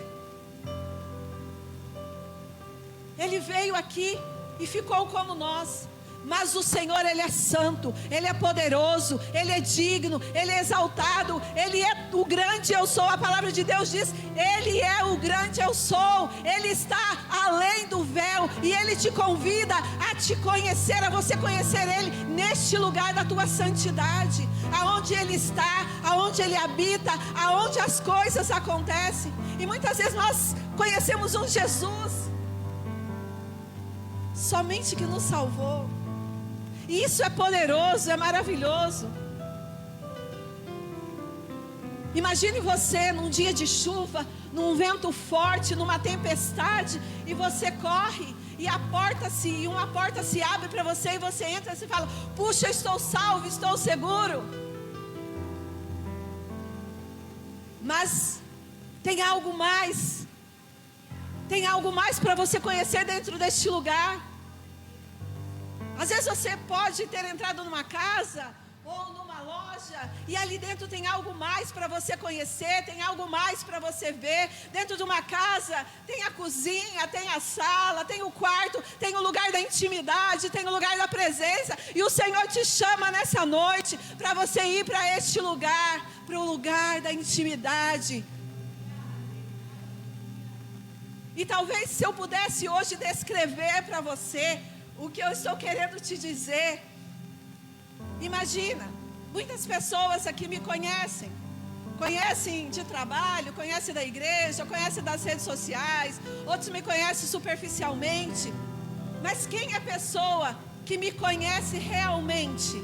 Ele veio aqui e ficou como nós. Mas o Senhor, Ele é santo, Ele é poderoso, Ele é digno, Ele é exaltado, Ele é o grande eu sou. A palavra de Deus diz, Ele é o grande eu sou. Ele está além do véu e Ele te convida a te conhecer, a você conhecer Ele neste lugar da tua santidade, aonde Ele está, aonde Ele habita, aonde as coisas acontecem. E muitas vezes nós conhecemos um Jesus somente que nos salvou. E isso é poderoso, é maravilhoso. Imagine você num dia de chuva, num vento forte, numa tempestade, e você corre e uma porta se abre para você e você entra e você fala: puxa, eu estou salvo, estou seguro. Mas tem algo mais. Tem algo mais para você conhecer dentro deste lugar. Às vezes você pode ter entrado numa casa ou numa loja e ali dentro tem algo mais para você conhecer, tem algo mais para você ver. Dentro de uma casa tem a cozinha, tem a sala, tem o quarto, tem o lugar da intimidade, tem o lugar da presença. E o Senhor te chama nessa noite para você ir para este lugar, para o lugar da intimidade. E talvez se eu pudesse hoje descrever para você o que eu estou querendo te dizer. Imagina, muitas pessoas aqui me conhecem. Conhecem de trabalho, conhecem da igreja, conhecem das redes sociais. Outros me conhecem superficialmente. Mas quem é a pessoa que me conhece realmente?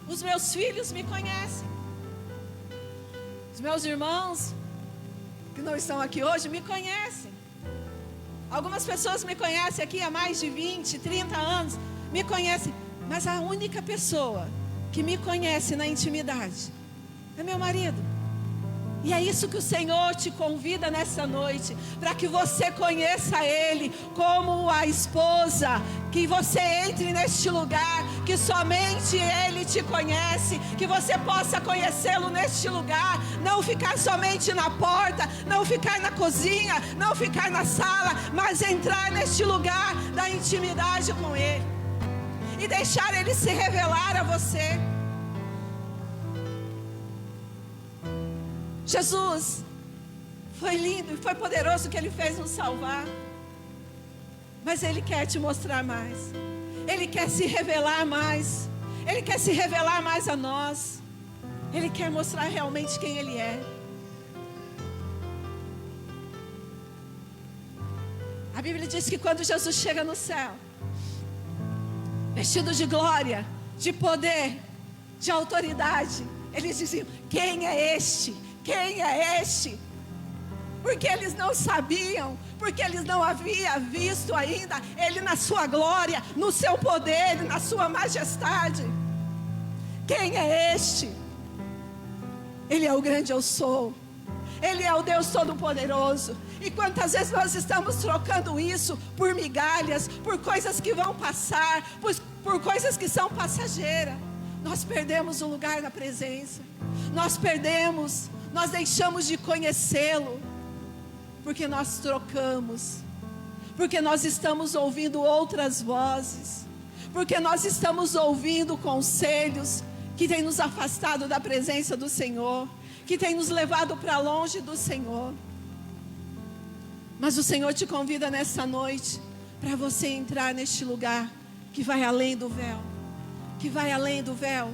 Os meus filhos me conhecem. Os meus irmãos, que não estão aqui hoje, me conhecem. Algumas pessoas me conhecem aqui há mais de 20, 30 anos, me conhecem, mas a única pessoa que me conhece na intimidade é meu marido. E é isso que o Senhor te convida nessa noite, para que você conheça Ele como a esposa, que você entre neste lugar, que somente Ele te conhece, que você possa conhecê-lo neste lugar, não ficar somente na porta, não ficar na cozinha, não ficar na sala, mas entrar neste lugar da intimidade com Ele, e deixar Ele se revelar a você. Jesus, foi lindo e foi poderoso que Ele fez nos salvar. Mas Ele quer te mostrar mais. Ele quer se revelar mais. Ele quer se revelar mais a nós. Ele quer mostrar realmente quem Ele é. A Bíblia diz que quando Jesus chega no céu, vestido de glória, de poder, de autoridade, eles diziam: quem é este? Quem é este? Porque eles não sabiam, porque eles não haviam visto ainda Ele na sua glória, no seu poder, na sua majestade. Quem é este? Ele é o grande eu sou. Ele é o Deus Todo-Poderoso. E quantas vezes nós estamos trocando isso por migalhas, por coisas que vão passar, por coisas que são passageiras. Nós perdemos o lugar da presença. Nós perdemos. Nós deixamos de conhecê-lo, porque nós trocamos, porque nós estamos ouvindo outras vozes, porque nós estamos ouvindo conselhos que têm nos afastado da presença do Senhor, que têm nos levado para longe do Senhor. Mas o Senhor te convida nessa noite para você entrar neste lugar que vai além do véu, que vai além do véu.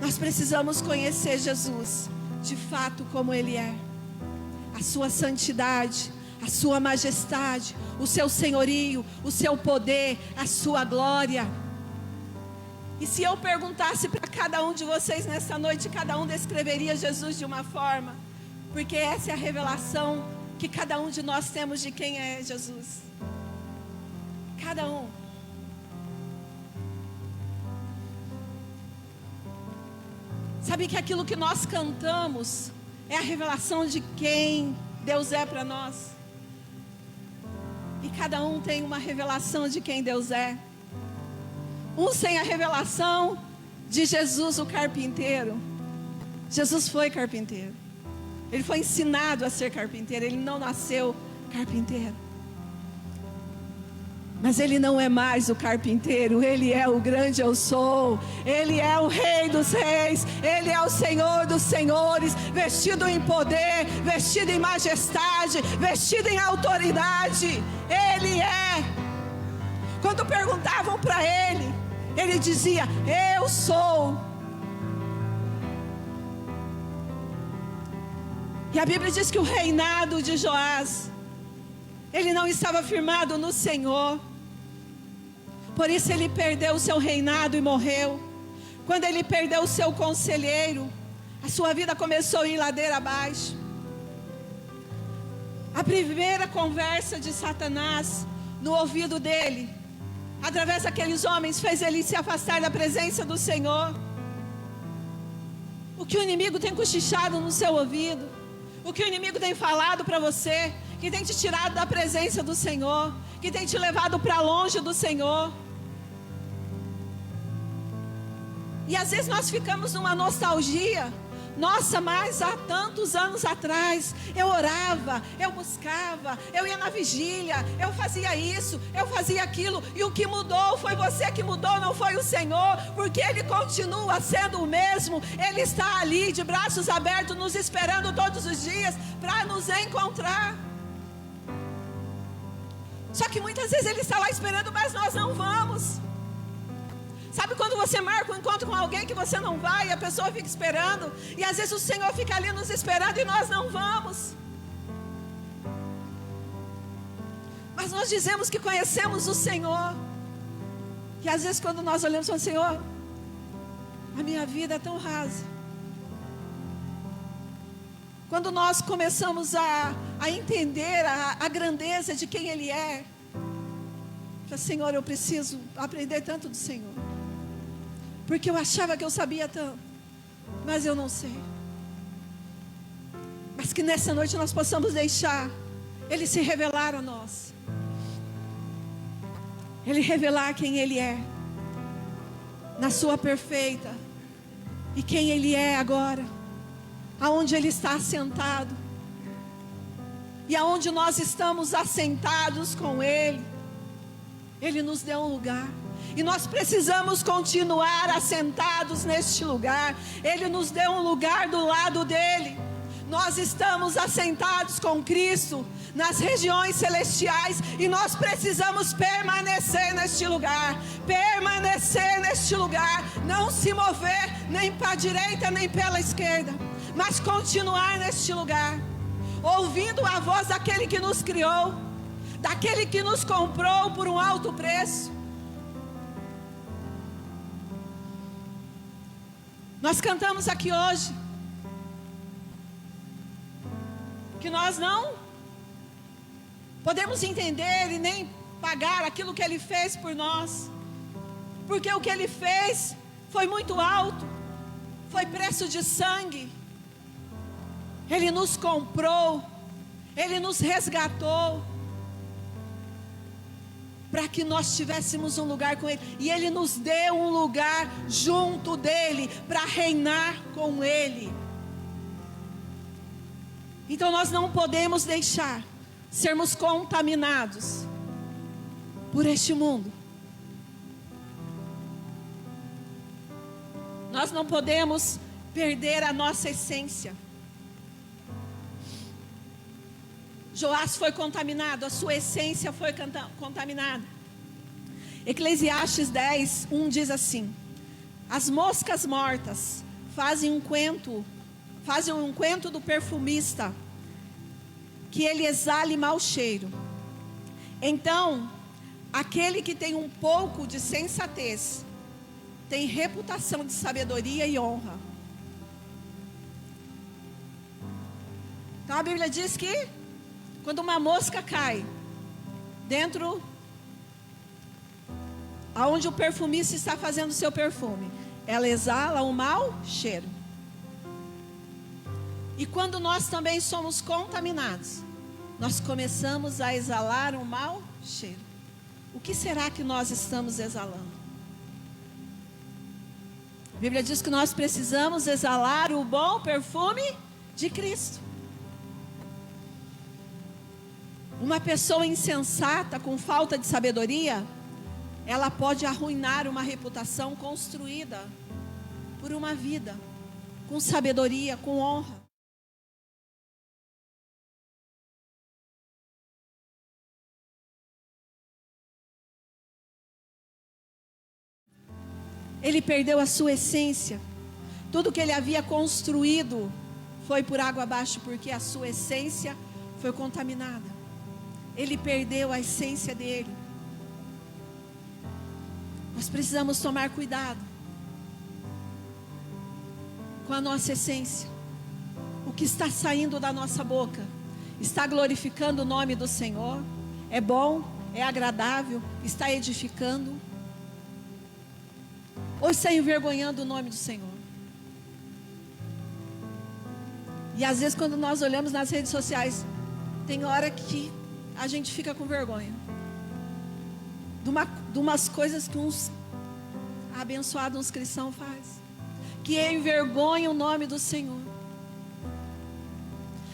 Nós precisamos conhecer Jesus de fato como Ele é, a sua santidade, a sua majestade, o seu senhorio, o seu poder, a sua glória. E se eu perguntasse para cada um de vocês nessa noite, cada um descreveria Jesus de uma forma, porque essa é a revelação que cada um de nós temos de quem é Jesus. Cada um. Sabe que aquilo que nós cantamos é a revelação de quem Deus é para nós. E cada um tem uma revelação de quem Deus é. Uns têm a revelação de Jesus, o carpinteiro. Jesus foi carpinteiro. Ele foi ensinado a ser carpinteiro. Ele não nasceu carpinteiro. Mas Ele não é mais o carpinteiro. Ele é o grande eu sou. Ele é o Rei dos reis. Ele é o Senhor dos senhores, vestido em poder, vestido em majestade, vestido em autoridade. Ele é. Quando perguntavam para Ele, Ele dizia: eu sou. E a Bíblia diz que o reinado de Joás, ele não estava firmado no Senhor. Por isso ele perdeu o seu reinado e morreu. Quando ele perdeu o seu conselheiro, a sua vida começou a ir ladeira abaixo. A primeira conversa de Satanás no ouvido dele, através daqueles homens, fez ele se afastar da presença do Senhor. O que o inimigo tem cochichado no seu ouvido, o que o inimigo tem falado para você, que tem te tirado da presença do Senhor, que tem te levado para longe do Senhor. E às vezes nós ficamos numa nostalgia. Nossa, mas há tantos anos atrás eu orava, eu buscava, eu ia na vigília, eu fazia isso, eu fazia aquilo. E o que mudou foi você que mudou, não foi o Senhor. Porque Ele continua sendo o mesmo. Ele está ali de braços abertos, nos esperando todos os dias para nos encontrar. Só que muitas vezes Ele está lá esperando, mas nós não vamos. Sabe quando você marca um encontro com alguém que você não vai e a pessoa fica esperando? E às vezes o Senhor fica ali nos esperando e nós não vamos. Mas nós dizemos que conhecemos o Senhor. E às vezes quando nós olhamos para o Senhor, a minha vida é tão rasa. Quando nós começamos a entender a grandeza de quem Ele é, Senhor, eu preciso aprender tanto do Senhor. Porque eu achava que eu sabia tanto, mas eu não sei. Mas que nessa noite nós possamos deixar Ele se revelar a nós. Ele revelar quem Ele é, na sua perfeita, e quem Ele é agora, aonde Ele está assentado, e aonde nós estamos assentados com Ele. Ele nos deu um lugar, e nós precisamos continuar assentados neste lugar. Ele nos deu um lugar do lado dele. Nós estamos assentados com Cristo nas regiões celestiais, e nós precisamos permanecer neste lugar. Permanecer neste lugar, não se mover nem para a direita nem pela esquerda, mas continuar neste lugar, ouvindo a voz daquele que nos criou, daquele que nos comprou por um alto preço. Nós cantamos aqui hoje que nós não podemos entender e nem pagar aquilo que Ele fez por nós, porque o que Ele fez foi muito alto, foi preço de sangue. Ele nos comprou, Ele nos resgatou, para que nós tivéssemos um lugar com Ele, e Ele nos deu um lugar junto dEle, para reinar com Ele. Então nós não podemos deixar sermos contaminados por este mundo. Nós não podemos perder a nossa essência. Joás foi contaminado, a sua essência foi contaminada. Eclesiastes 10, 1 diz assim: as moscas mortas fazem um quento do perfumista, que ele exale mau cheiro. Então, aquele que tem um pouco de sensatez tem reputação de sabedoria e honra. Então a Bíblia diz que quando uma mosca cai dentro aonde o perfumista está fazendo o seu perfume, ela exala um mau cheiro. E quando nós também somos contaminados, nós começamos a exalar um mau cheiro. O que será que nós estamos exalando? A Bíblia diz que nós precisamos exalar o bom perfume de Cristo. Uma pessoa insensata, com falta de sabedoria, ela pode arruinar uma reputação construída por uma vida com sabedoria, com honra. Ele perdeu a sua essência. Tudo que ele havia construído foi por água abaixo, porque a sua essência foi contaminada. Ele perdeu a essência dele. Nós precisamos tomar cuidado com a nossa essência. O que está saindo da nossa boca está glorificando o nome do Senhor? É bom? É agradável? Está edificando? Ou está envergonhando o nome do Senhor? E às vezes quando nós olhamos nas redes sociais, tem hora que a gente fica com vergonha de umas coisas que uns abençoados, uns cristãos fazem, que envergonham o nome do Senhor,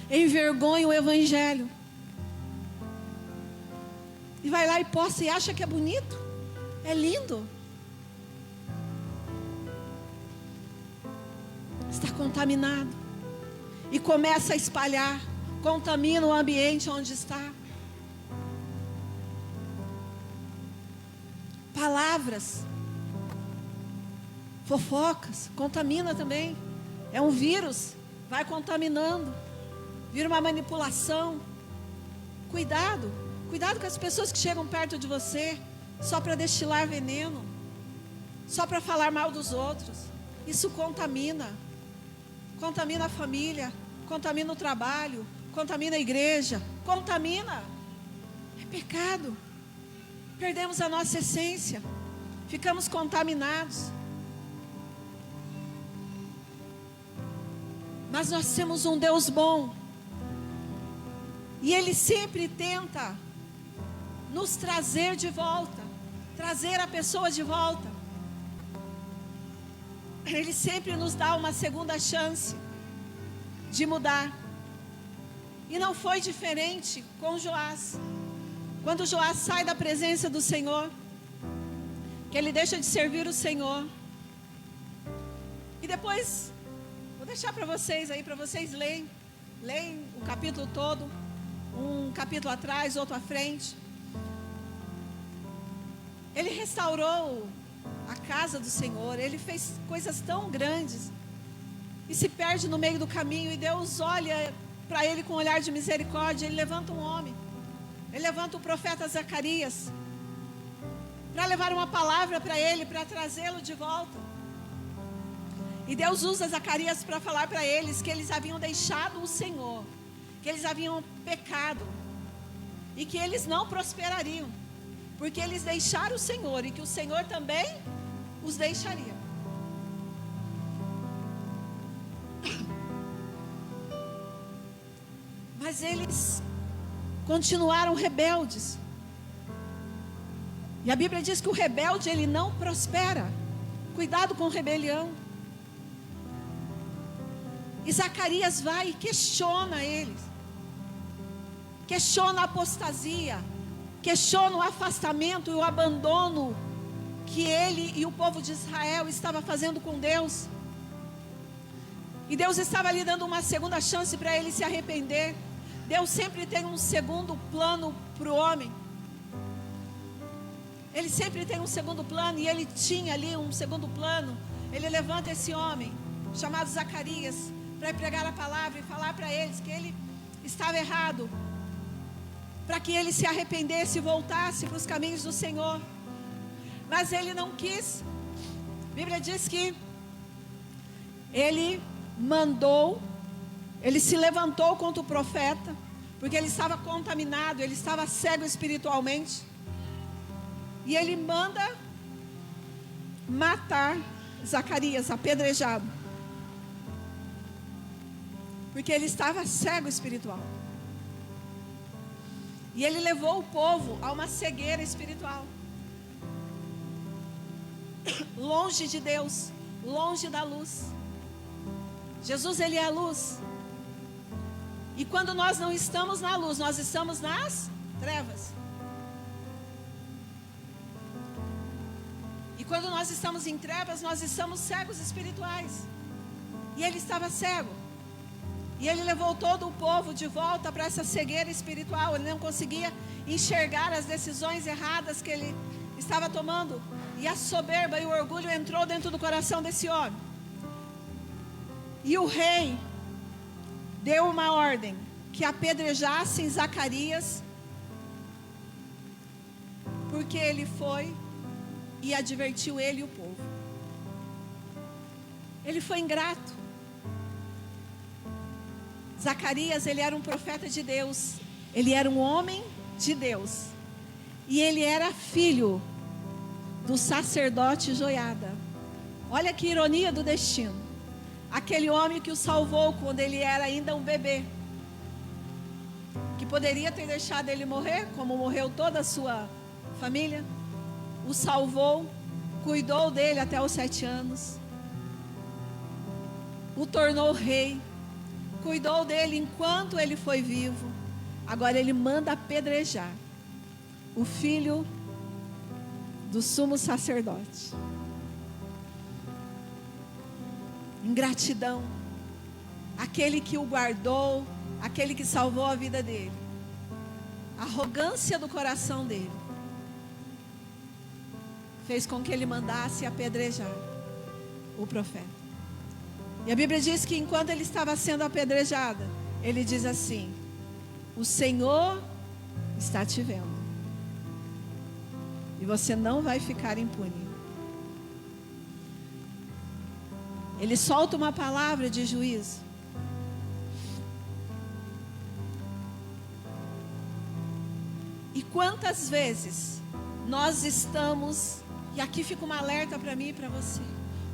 envergonham o Evangelho, e vai lá e posta e acha que é bonito, é lindo, está contaminado, e começa a espalhar, contamina o ambiente onde está. Palavras, fofocas, contamina também. É um vírus, vai contaminando, vira uma manipulação. Cuidado, cuidado com as pessoas que chegam perto de você só para destilar veneno, só para falar mal dos outros. Isso contamina, contamina a família, contamina o trabalho, contamina a igreja, contamina. É pecado. Perdemos a nossa essência, ficamos contaminados. Mas nós temos um Deus bom, e Ele sempre tenta nos trazer de volta, trazer a pessoa de volta. Ele sempre nos dá uma segunda chance de mudar. E não foi diferente com Joás. Quando Joás sai da presença do Senhor, que ele deixa de servir o Senhor, e depois, vou deixar para vocês aí, para vocês leem o capítulo todo, um capítulo atrás, outro à frente. Ele restaurou a casa do Senhor, ele fez coisas tão grandes, e se perde no meio do caminho, e Deus olha para ele com um olhar de misericórdia. Ele levanta um homem, ele levanta o profeta Zacarias, para levar uma palavra para ele, para trazê-lo de volta. E Deus usa Zacarias para falar para eles que eles haviam deixado o Senhor, que eles haviam pecado, e que eles não prosperariam, porque eles deixaram o Senhor, e que o Senhor também os deixaria. Mas eles continuaram rebeldes. E a Bíblia diz que o rebelde, ele não prospera. Cuidado com rebelião. E Zacarias vai e questiona eles. Questiona a apostasia. Questiona o afastamento e o abandono que ele e o povo de Israel estavam fazendo com Deus. E Deus estava lhe dando uma segunda chance para ele se arrepender. Deus sempre tem um segundo plano para o homem. Ele sempre tem um segundo plano, e ele tinha ali um segundo plano. Ele levanta esse homem, chamado Zacarias, para pregar a palavra e falar para eles que ele estava errado, para que ele se arrependesse e voltasse para os caminhos do Senhor. Mas ele não quis. A Bíblia diz que ele se levantou contra o profeta, porque ele estava contaminado, ele estava cego espiritualmente. E ele manda matar Zacarias, apedrejado, porque ele estava cego espiritual. E ele levou o povo a uma cegueira espiritual, longe de Deus, longe da luz. Jesus, ele é a luz. E quando nós não estamos na luz, nós estamos nas Trevas. E quando nós estamos em trevas, nós estamos cegos espirituais. E ele estava cego. E ele levou todo o povo de volta para essa cegueira espiritual. Ele não conseguia enxergar as decisões erradas que ele estava tomando. E a soberba e o orgulho entrou dentro do coração desse homem. E o rei deu uma ordem que apedrejassem Zacarias, porque ele foi e advertiu ele e o povo. Ele foi ingrato. Zacarias, ele era um profeta de Deus. Ele era um homem de Deus. E ele era filho do sacerdote Joiada. Olha que ironia do destino. Aquele homem que o salvou quando ele era ainda um bebê, que poderia ter deixado ele morrer, como morreu toda a sua família, o salvou, cuidou dele até os 7 anos, o tornou rei, cuidou dele enquanto ele foi vivo. Agora ele manda apedrejar o filho do sumo sacerdote. Ingratidão. Aquele que o guardou, aquele que salvou a vida dele. Arrogância do coração dele fez com que ele mandasse apedrejar o profeta. E a Bíblia diz que enquanto ele estava sendo apedrejado, ele diz assim: o Senhor está te vendo, e você não vai ficar impune. Ele solta uma palavra de juízo. E quantas vezes nós estamos, e aqui fica um alerta para mim e para você,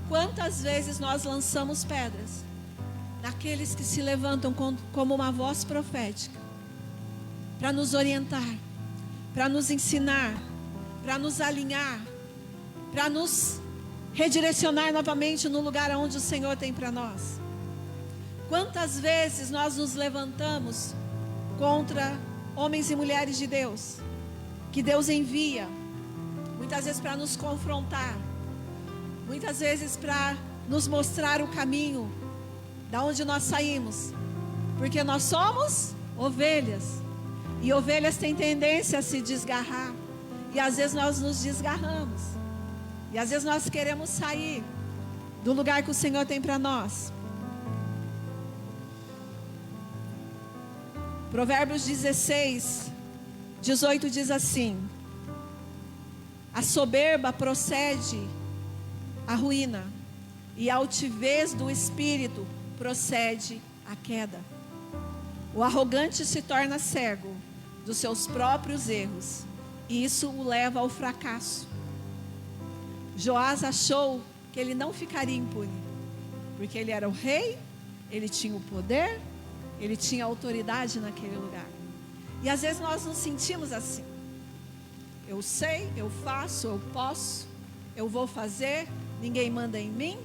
quantas vezes nós lançamos pedras naqueles que se levantam como uma voz profética, para nos orientar, para nos ensinar, para nos alinhar, para nos redirecionar novamente no lugar onde o Senhor tem para nós. Quantas vezes nós nos levantamos contra homens e mulheres de Deus, que Deus envia, muitas vezes para nos confrontar, muitas vezes para nos mostrar o caminho da onde nós saímos, porque nós somos ovelhas, e ovelhas têm tendência a se desgarrar, e às vezes nós nos desgarramos, e às vezes nós queremos sair do lugar que o Senhor tem para nós. Provérbios 16, 18 diz assim: a soberba procede à ruína, e a altivez do espírito procede à queda. O arrogante se torna cego dos seus próprios erros, e isso o leva ao fracasso. Joás achou que ele não ficaria impune, porque ele era o rei, ele tinha o poder, ele tinha autoridade naquele lugar. E às vezes nós nos sentimos assim: eu sei, eu faço, eu posso, eu vou fazer, ninguém manda em mim,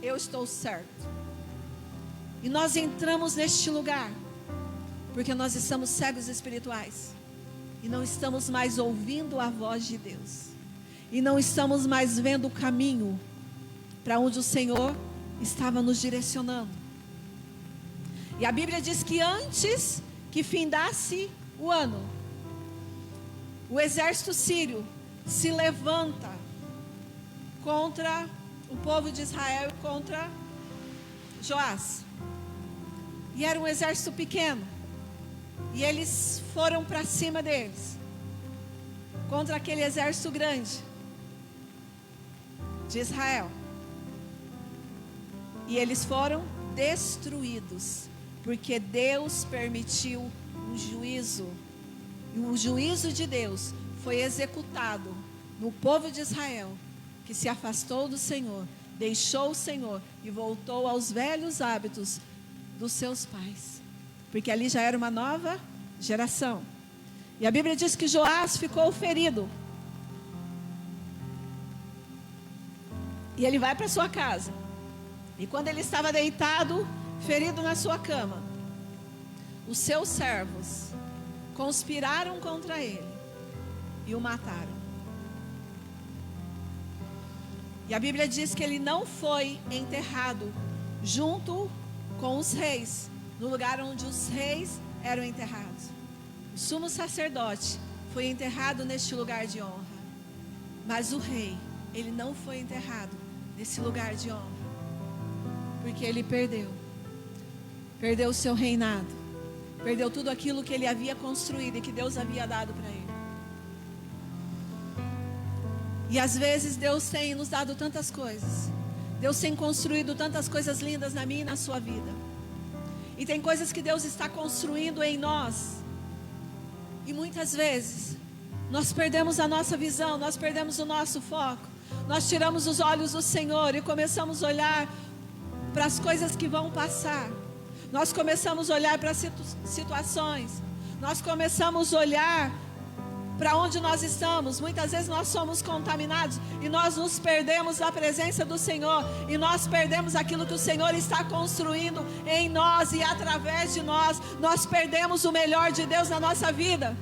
eu estou certo. E nós entramos neste lugar porque nós estamos cegos espirituais e não estamos mais ouvindo a voz de Deus, e não estamos mais vendo o caminho para onde o Senhor estava nos direcionando. E a Bíblia diz que antes que findasse o ano, o exército sírio se levanta contra o povo de Israel e contra Joás. E era um exército pequeno, e eles foram para cima deles, contra aquele exército grande de Israel. E eles foram destruídos, porque Deus permitiu um juízo. E o juízo de Deus foi executado no povo de Israel, que se afastou do Senhor, deixou o Senhor e voltou aos velhos hábitos dos seus pais, porque ali já era uma nova geração. E a Bíblia diz que Joás ficou ferido, e ele vai para sua casa, e quando ele estava deitado, ferido na sua cama, os seus servos conspiraram contra ele e o mataram. E a Bíblia diz que ele não foi enterrado junto com os reis, no lugar onde os reis eram enterrados. O sumo sacerdote foi enterrado neste lugar de honra, mas o rei, ele não foi enterrado nesse lugar de honra, porque ele perdeu o seu reinado, perdeu tudo aquilo que ele havia construído e que Deus havia dado para ele. E às vezes Deus tem nos dado tantas coisas, Deus tem construído tantas coisas lindas na minha e na sua vida, e tem coisas que Deus está construindo em nós, e muitas vezes nós perdemos a nossa visão, nós perdemos o nosso foco, nós tiramos os olhos do Senhor e começamos a olhar para as coisas que vão passar, nós começamos a olhar para as situações, nós começamos a olhar para onde nós estamos. Muitas vezes nós somos contaminados e nós nos perdemos da presença do Senhor, e nós perdemos aquilo que o Senhor está construindo em nós e através de nós. Nós perdemos o melhor de Deus na nossa vida.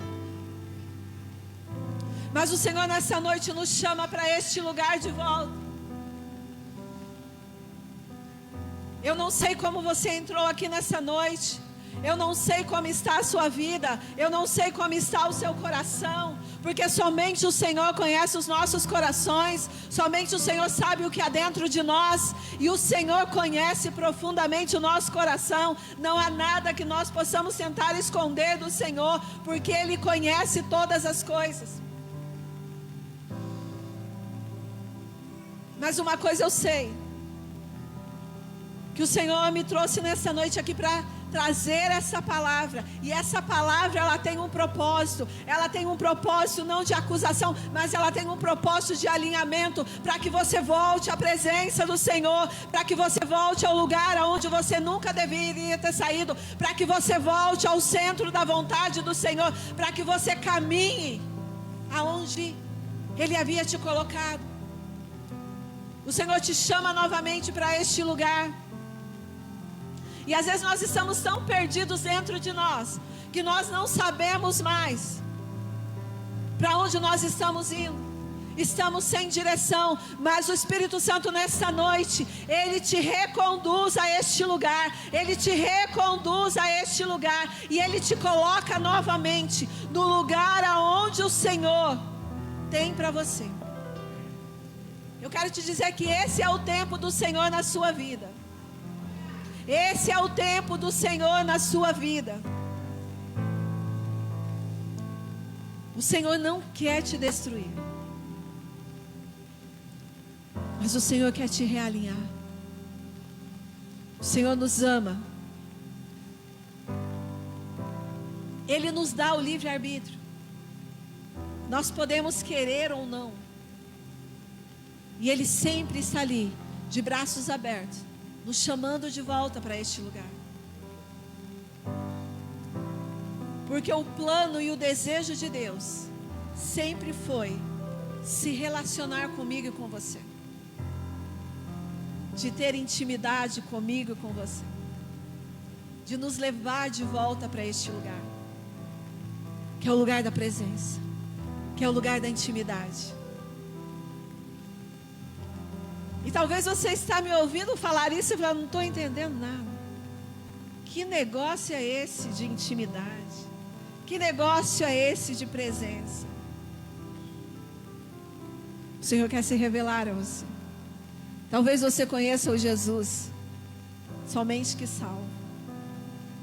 Mas o Senhor nessa noite nos chama para este lugar de volta. Eu não sei como você entrou aqui nessa noite, eu não sei como está a sua vida, eu não sei como está o seu coração, porque somente o Senhor conhece os nossos corações, somente o Senhor sabe o que há dentro de nós, e o Senhor conhece profundamente o nosso coração. Não há nada que nós possamos tentar esconder do Senhor, porque Ele conhece todas as coisas. Mas uma coisa eu sei, que o Senhor me trouxe nessa noite aqui para trazer essa palavra, e essa palavra ela tem um propósito, não de acusação, mas ela tem um propósito de alinhamento, para que você volte à presença do Senhor, para que você volte ao lugar aonde você nunca deveria ter saído, para que você volte ao centro da vontade do Senhor, para que você caminhe aonde Ele havia te colocado. O Senhor te chama novamente para este lugar. E às vezes nós estamos tão perdidos dentro de nós, que nós não sabemos mais para onde nós estamos indo. Estamos sem direção, mas o Espírito Santo nessa noite, Ele te reconduz a este lugar, Ele te reconduz a este lugar, e Ele te coloca novamente no lugar aonde o Senhor tem para você. Eu quero te dizer que esse é o tempo do Senhor na sua vida. Esse é o tempo do Senhor na sua vida. O Senhor não quer te destruir, mas o Senhor quer te realinhar. O Senhor nos ama. Ele nos dá o livre-arbítrio. Nós podemos querer ou não, e Ele sempre está ali, de braços abertos, nos chamando de volta para este lugar. Porque o plano e o desejo de Deus sempre foi se relacionar comigo e com você, de ter intimidade comigo e com você, de nos levar de volta para este lugar, que é o lugar da presença, que é o lugar da intimidade. E talvez você está me ouvindo falar isso e falando: não estou entendendo nada. Que negócio é esse de intimidade? Que negócio é esse de presença? O Senhor quer se revelar a você. Talvez você conheça o Jesus somente que salva,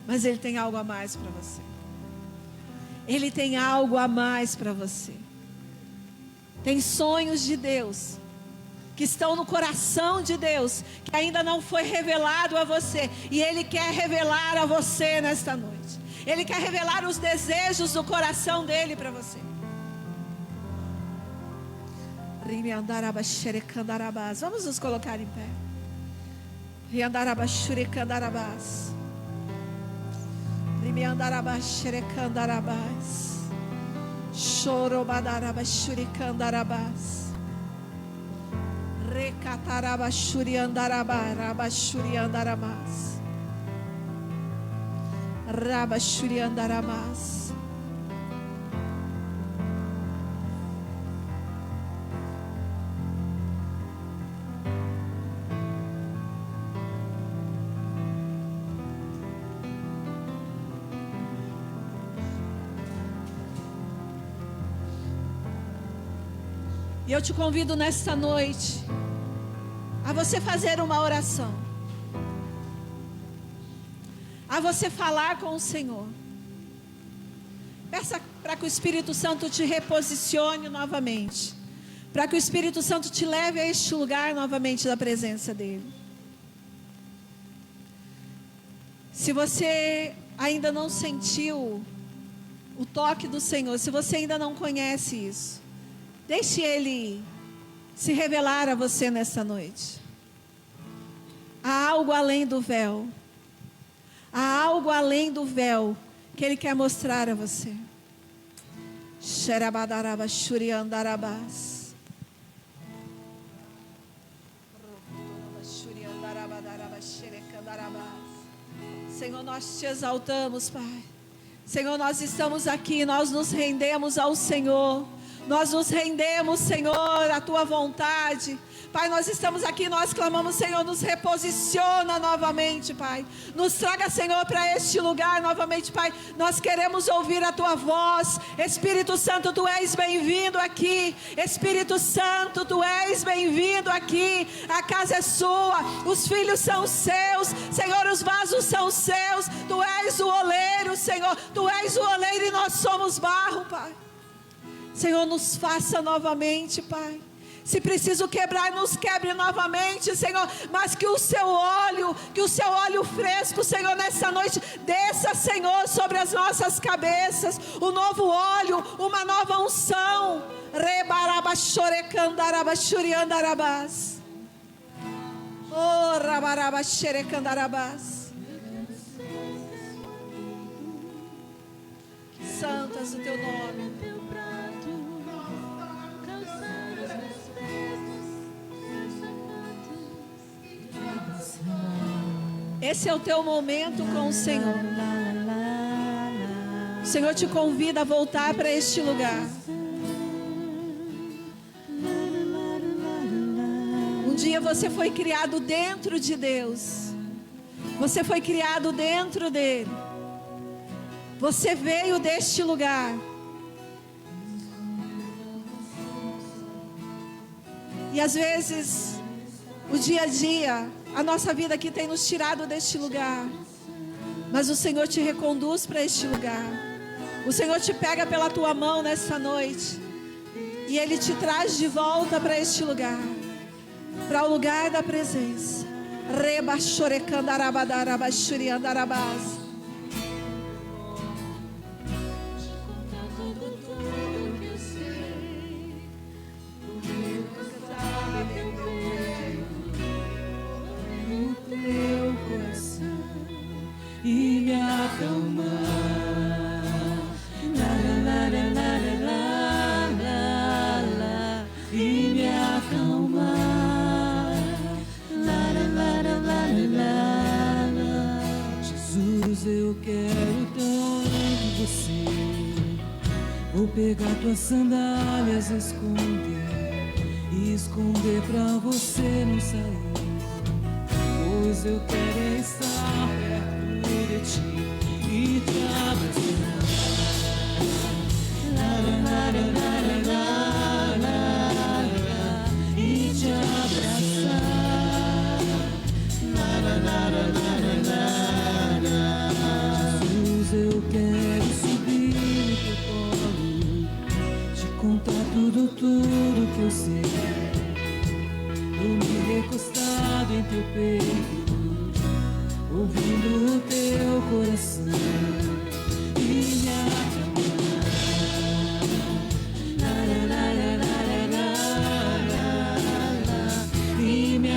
mas Ele tem algo a mais para você. Ele tem algo a mais para você. Tem sonhos de Deus que estão no coração de Deus, que ainda não foi revelado a você, e Ele quer revelar a você nesta noite. Ele quer revelar os desejos do coração dEle para você. Vamos nos colocar em pé. E eu te convido nesta noite a você fazer uma oração, a você falar com o Senhor. Peça para que o Espírito Santo te reposicione novamente, para que o Espírito Santo te leve a este lugar novamente da presença dEle. Se você ainda não sentiu o toque do Senhor, se você ainda não conhece isso, deixe Ele se revelar a você nessa noite. Há algo além do véu. Há algo além do véu que Ele quer mostrar a você. Senhor, nós te exaltamos, Pai. Senhor, nós estamos aqui, nós nos rendemos ao Senhor. Nós nos rendemos, Senhor, à Tua vontade. Pai, nós estamos aqui, nós clamamos, Senhor, nos reposiciona novamente, Pai. Nos traga, Senhor, para este lugar novamente, Pai. Nós queremos ouvir a Tua voz. Espírito Santo, Tu és bem-vindo aqui. Espírito Santo, Tu és bem-vindo aqui. A casa é sua, os filhos são seus, Senhor, os vasos são seus. Tu és o oleiro, Senhor. Tu és o oleiro e nós somos barro, Pai. Senhor, nos faça novamente, Pai. Se preciso quebrar, nos quebre novamente, Senhor. Mas que o seu óleo fresco, Senhor, nessa noite, desça, Senhor, sobre as nossas cabeças. O novo óleo, uma nova unção. Rebarabashorecandarabashuriandarabás. Oh, rabarabasherecandarabás. Santo és o teu nome. Esse é o teu momento com o Senhor. O Senhor te convida a voltar para este lugar. Um dia você foi criado dentro de Deus. Você foi criado dentro dele. Você veio deste lugar. E às vezes, o dia a dia, a nossa vida aqui tem nos tirado deste lugar. Mas o Senhor te reconduz para este lugar. O Senhor te pega pela tua mão nessa noite. E Ele te traz de volta para este lugar. Para o lugar da presença. Rebachorecandarabadarabaxuriandarabás. E me acalmar, e me acalmar, Jesus, eu quero tanto você. Vou pegar tuas sandálias, esconder pra você não sair, pois eu quero estar perto de ti e te abraçar. E te abraçar. Jesus, eu quero subir no teu colo, te contar tudo que eu sei. Dormir recostado em teu peito, ouvindo o teu coração e me acalmar, e me acalmar, e me acalmar,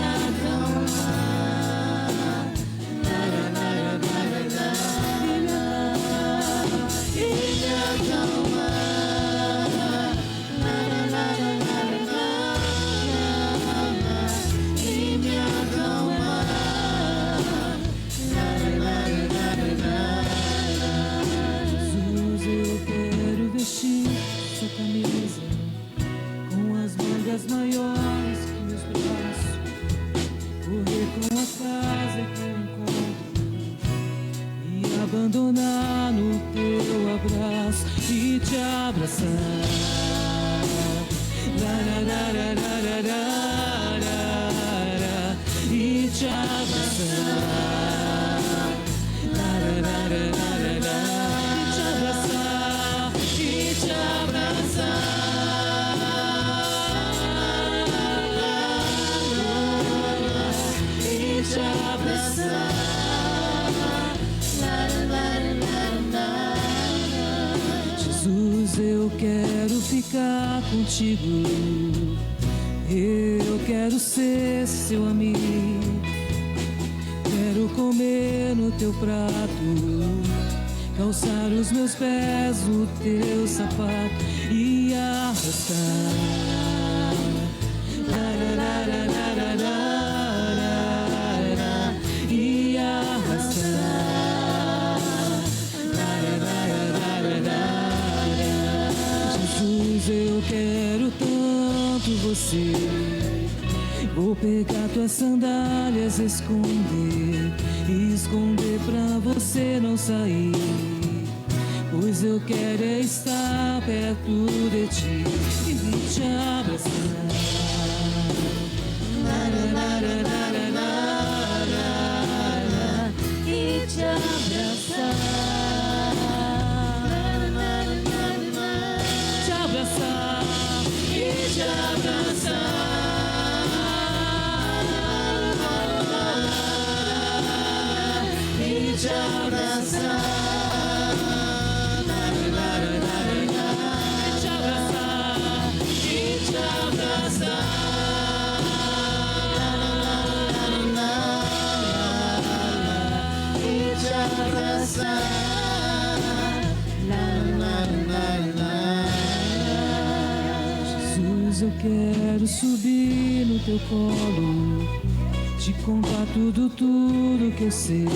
e me acalmar. Jesus, eu quero vestir sua camisa com as mangas maiores que meus braços, correr com a casa que eu encontro e abandonar no teu abraço e te abraçar. e te abraçar, e te abraçar. Jesus, eu quero ficar contigo, eu quero ser seu amigo, quero comer no teu prato, calçar os meus pés no teu sapato e arrastar. E arrastar. Jesus, eu quero tanto você. Vou pegar tuas sandálias, esconder pra você não sair. Pois eu quero é estar perto de ti e te abraçar. E te abraçar, te abraçar e te abraçar, e te abraçar. Jesus, eu quero subir no teu colo, te contar tudo que eu sei,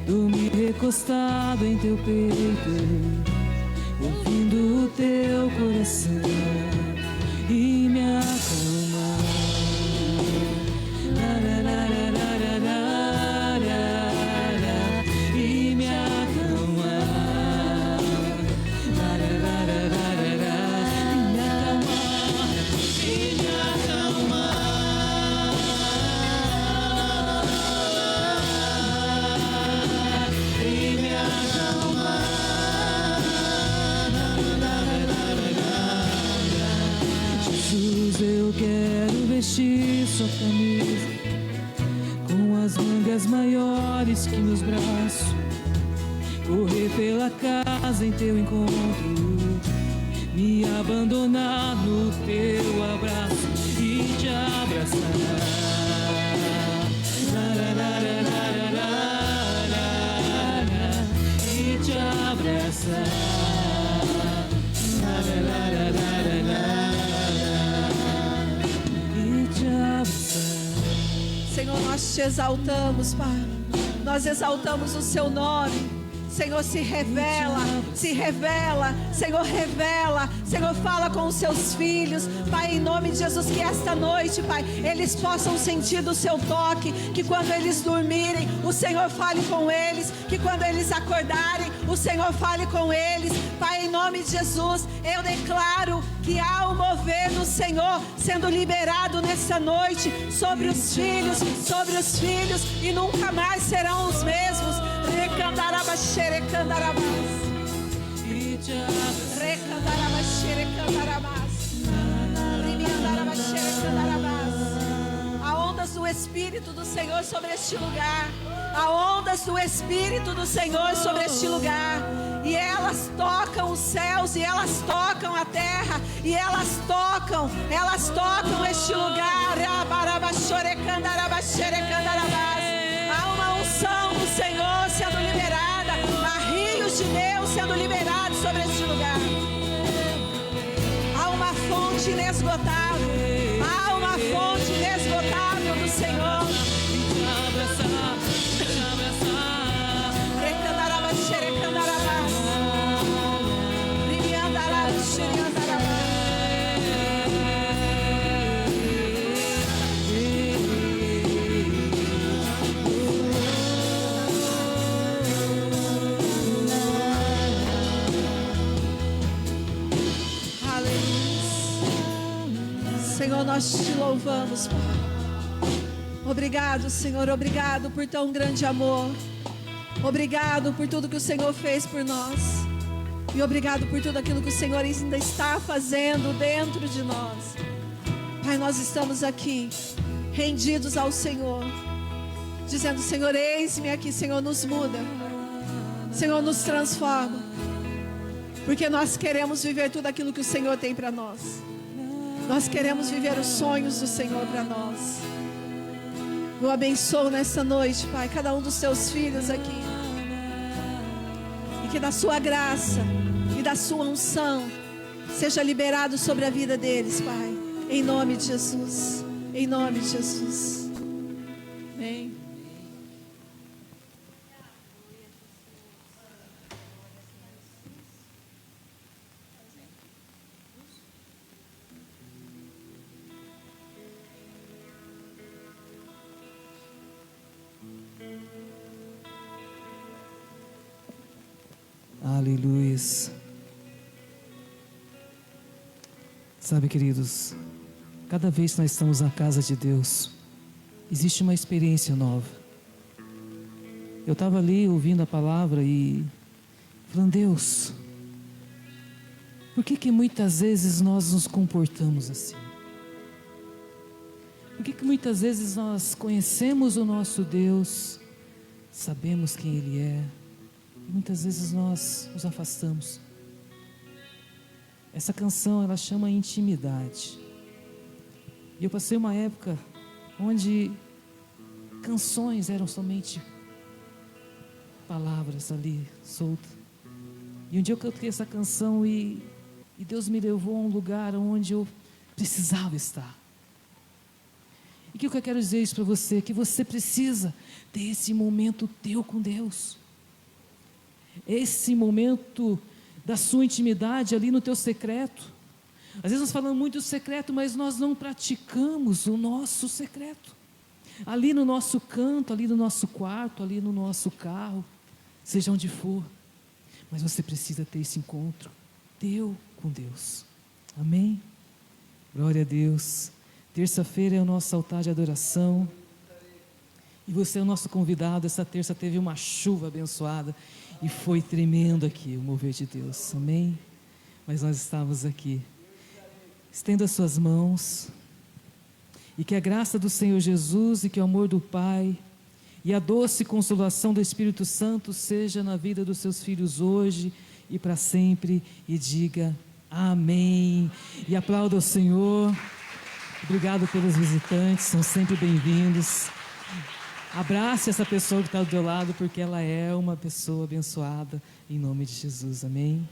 dormir recostado em teu peito, ouvindo o teu coração e me acalmar. E me acalmar. E me acalmar. E me acalmar. Jesus, eu quero vestir sua camisa com as mangas maiores que meus braços, correr pela casa em teu encontro, me abandonar no teu abraço e te abraçar. E te abraçar. E te abraçar. Senhor, nós te exaltamos, Pai. Nós exaltamos o seu nome. Senhor, se revela, Senhor, revela, Senhor, fala com os seus filhos, Pai, em nome de Jesus, que esta noite, Pai, eles possam sentir do seu toque, que quando eles dormirem, o Senhor fale com eles, que quando eles acordarem, o Senhor fale com eles, Pai, em nome de Jesus, eu declaro que há um mover do Senhor sendo liberado nessa noite sobre os filhos, e nunca mais serão os mesmos. Recandarabas, xerecandarabas. Recandarabas, xerecandarabas. Rimiandarabas, xerecandarabas. Há ondas do Espírito do Senhor sobre este lugar. Há ondas do Espírito do Senhor sobre este lugar. E elas tocam os céus, e elas tocam a terra, e elas tocam este lugar. Há uma unção do Senhor sendo liberada, há rios de Deus sendo liberados sobre este lugar. Há uma fonte inesgotável, há uma fonte inesgotável do Senhor. Recandarabas, xerecandarabas. Rimiandarabas, xerecandarabas. Senhor, nós te louvamos, Pai. Obrigado, Senhor, obrigado por tão grande amor. Obrigado por tudo que o Senhor fez por nós. E obrigado por tudo aquilo que o Senhor ainda está fazendo dentro de nós. Pai, nós estamos aqui, rendidos ao Senhor, dizendo: Senhor, eis-me aqui, Senhor, nos muda, Senhor, nos transforma, porque nós queremos viver tudo aquilo que o Senhor tem para nós. Nós queremos viver os sonhos do Senhor para nós. Eu abençoo nessa noite, Pai, cada um dos teus filhos aqui, e que da sua graça e da sua unção seja liberado sobre a vida deles, Pai, em nome de Jesus, em nome de Jesus. Amém. Aleluia. Sabe, queridos, cada vez que nós estamos na casa de Deus, existe uma experiência nova. Eu estava ali ouvindo a palavra e falando: Deus, por que muitas vezes nós nos comportamos assim? Por que muitas vezes nós conhecemos o nosso Deus, sabemos quem Ele é, e muitas vezes nós nos afastamos? Essa canção, ela chama intimidade. E eu passei uma época onde canções eram somente palavras ali, soltas. E um dia eu cantei essa canção e Deus me levou a um lugar onde eu precisava estar. E o que eu quero dizer isso para você? Que você precisa ter esse momento teu com Deus. Esse momento da sua intimidade ali no teu secreto. Às vezes nós falamos muito do secreto, mas nós não praticamos o nosso secreto. Ali no nosso canto, ali no nosso quarto, ali no nosso carro, seja onde for. Mas você precisa ter esse encontro teu com Deus. Amém? Glória a Deus. Terça-feira é o nosso altar de adoração. E você é o nosso convidado. Essa terça teve uma chuva abençoada. E foi tremendo aqui o mover de Deus. Amém? Mas nós estamos aqui. Estenda as suas mãos. E que a graça do Senhor Jesus e que o amor do Pai e a doce consolação do Espírito Santo seja na vida dos seus filhos hoje e para sempre. E diga amém. E aplauda o Senhor. Obrigado pelos visitantes, são sempre bem-vindos. Abrace essa pessoa que está do teu lado, porque ela é uma pessoa abençoada, em nome de Jesus, amém?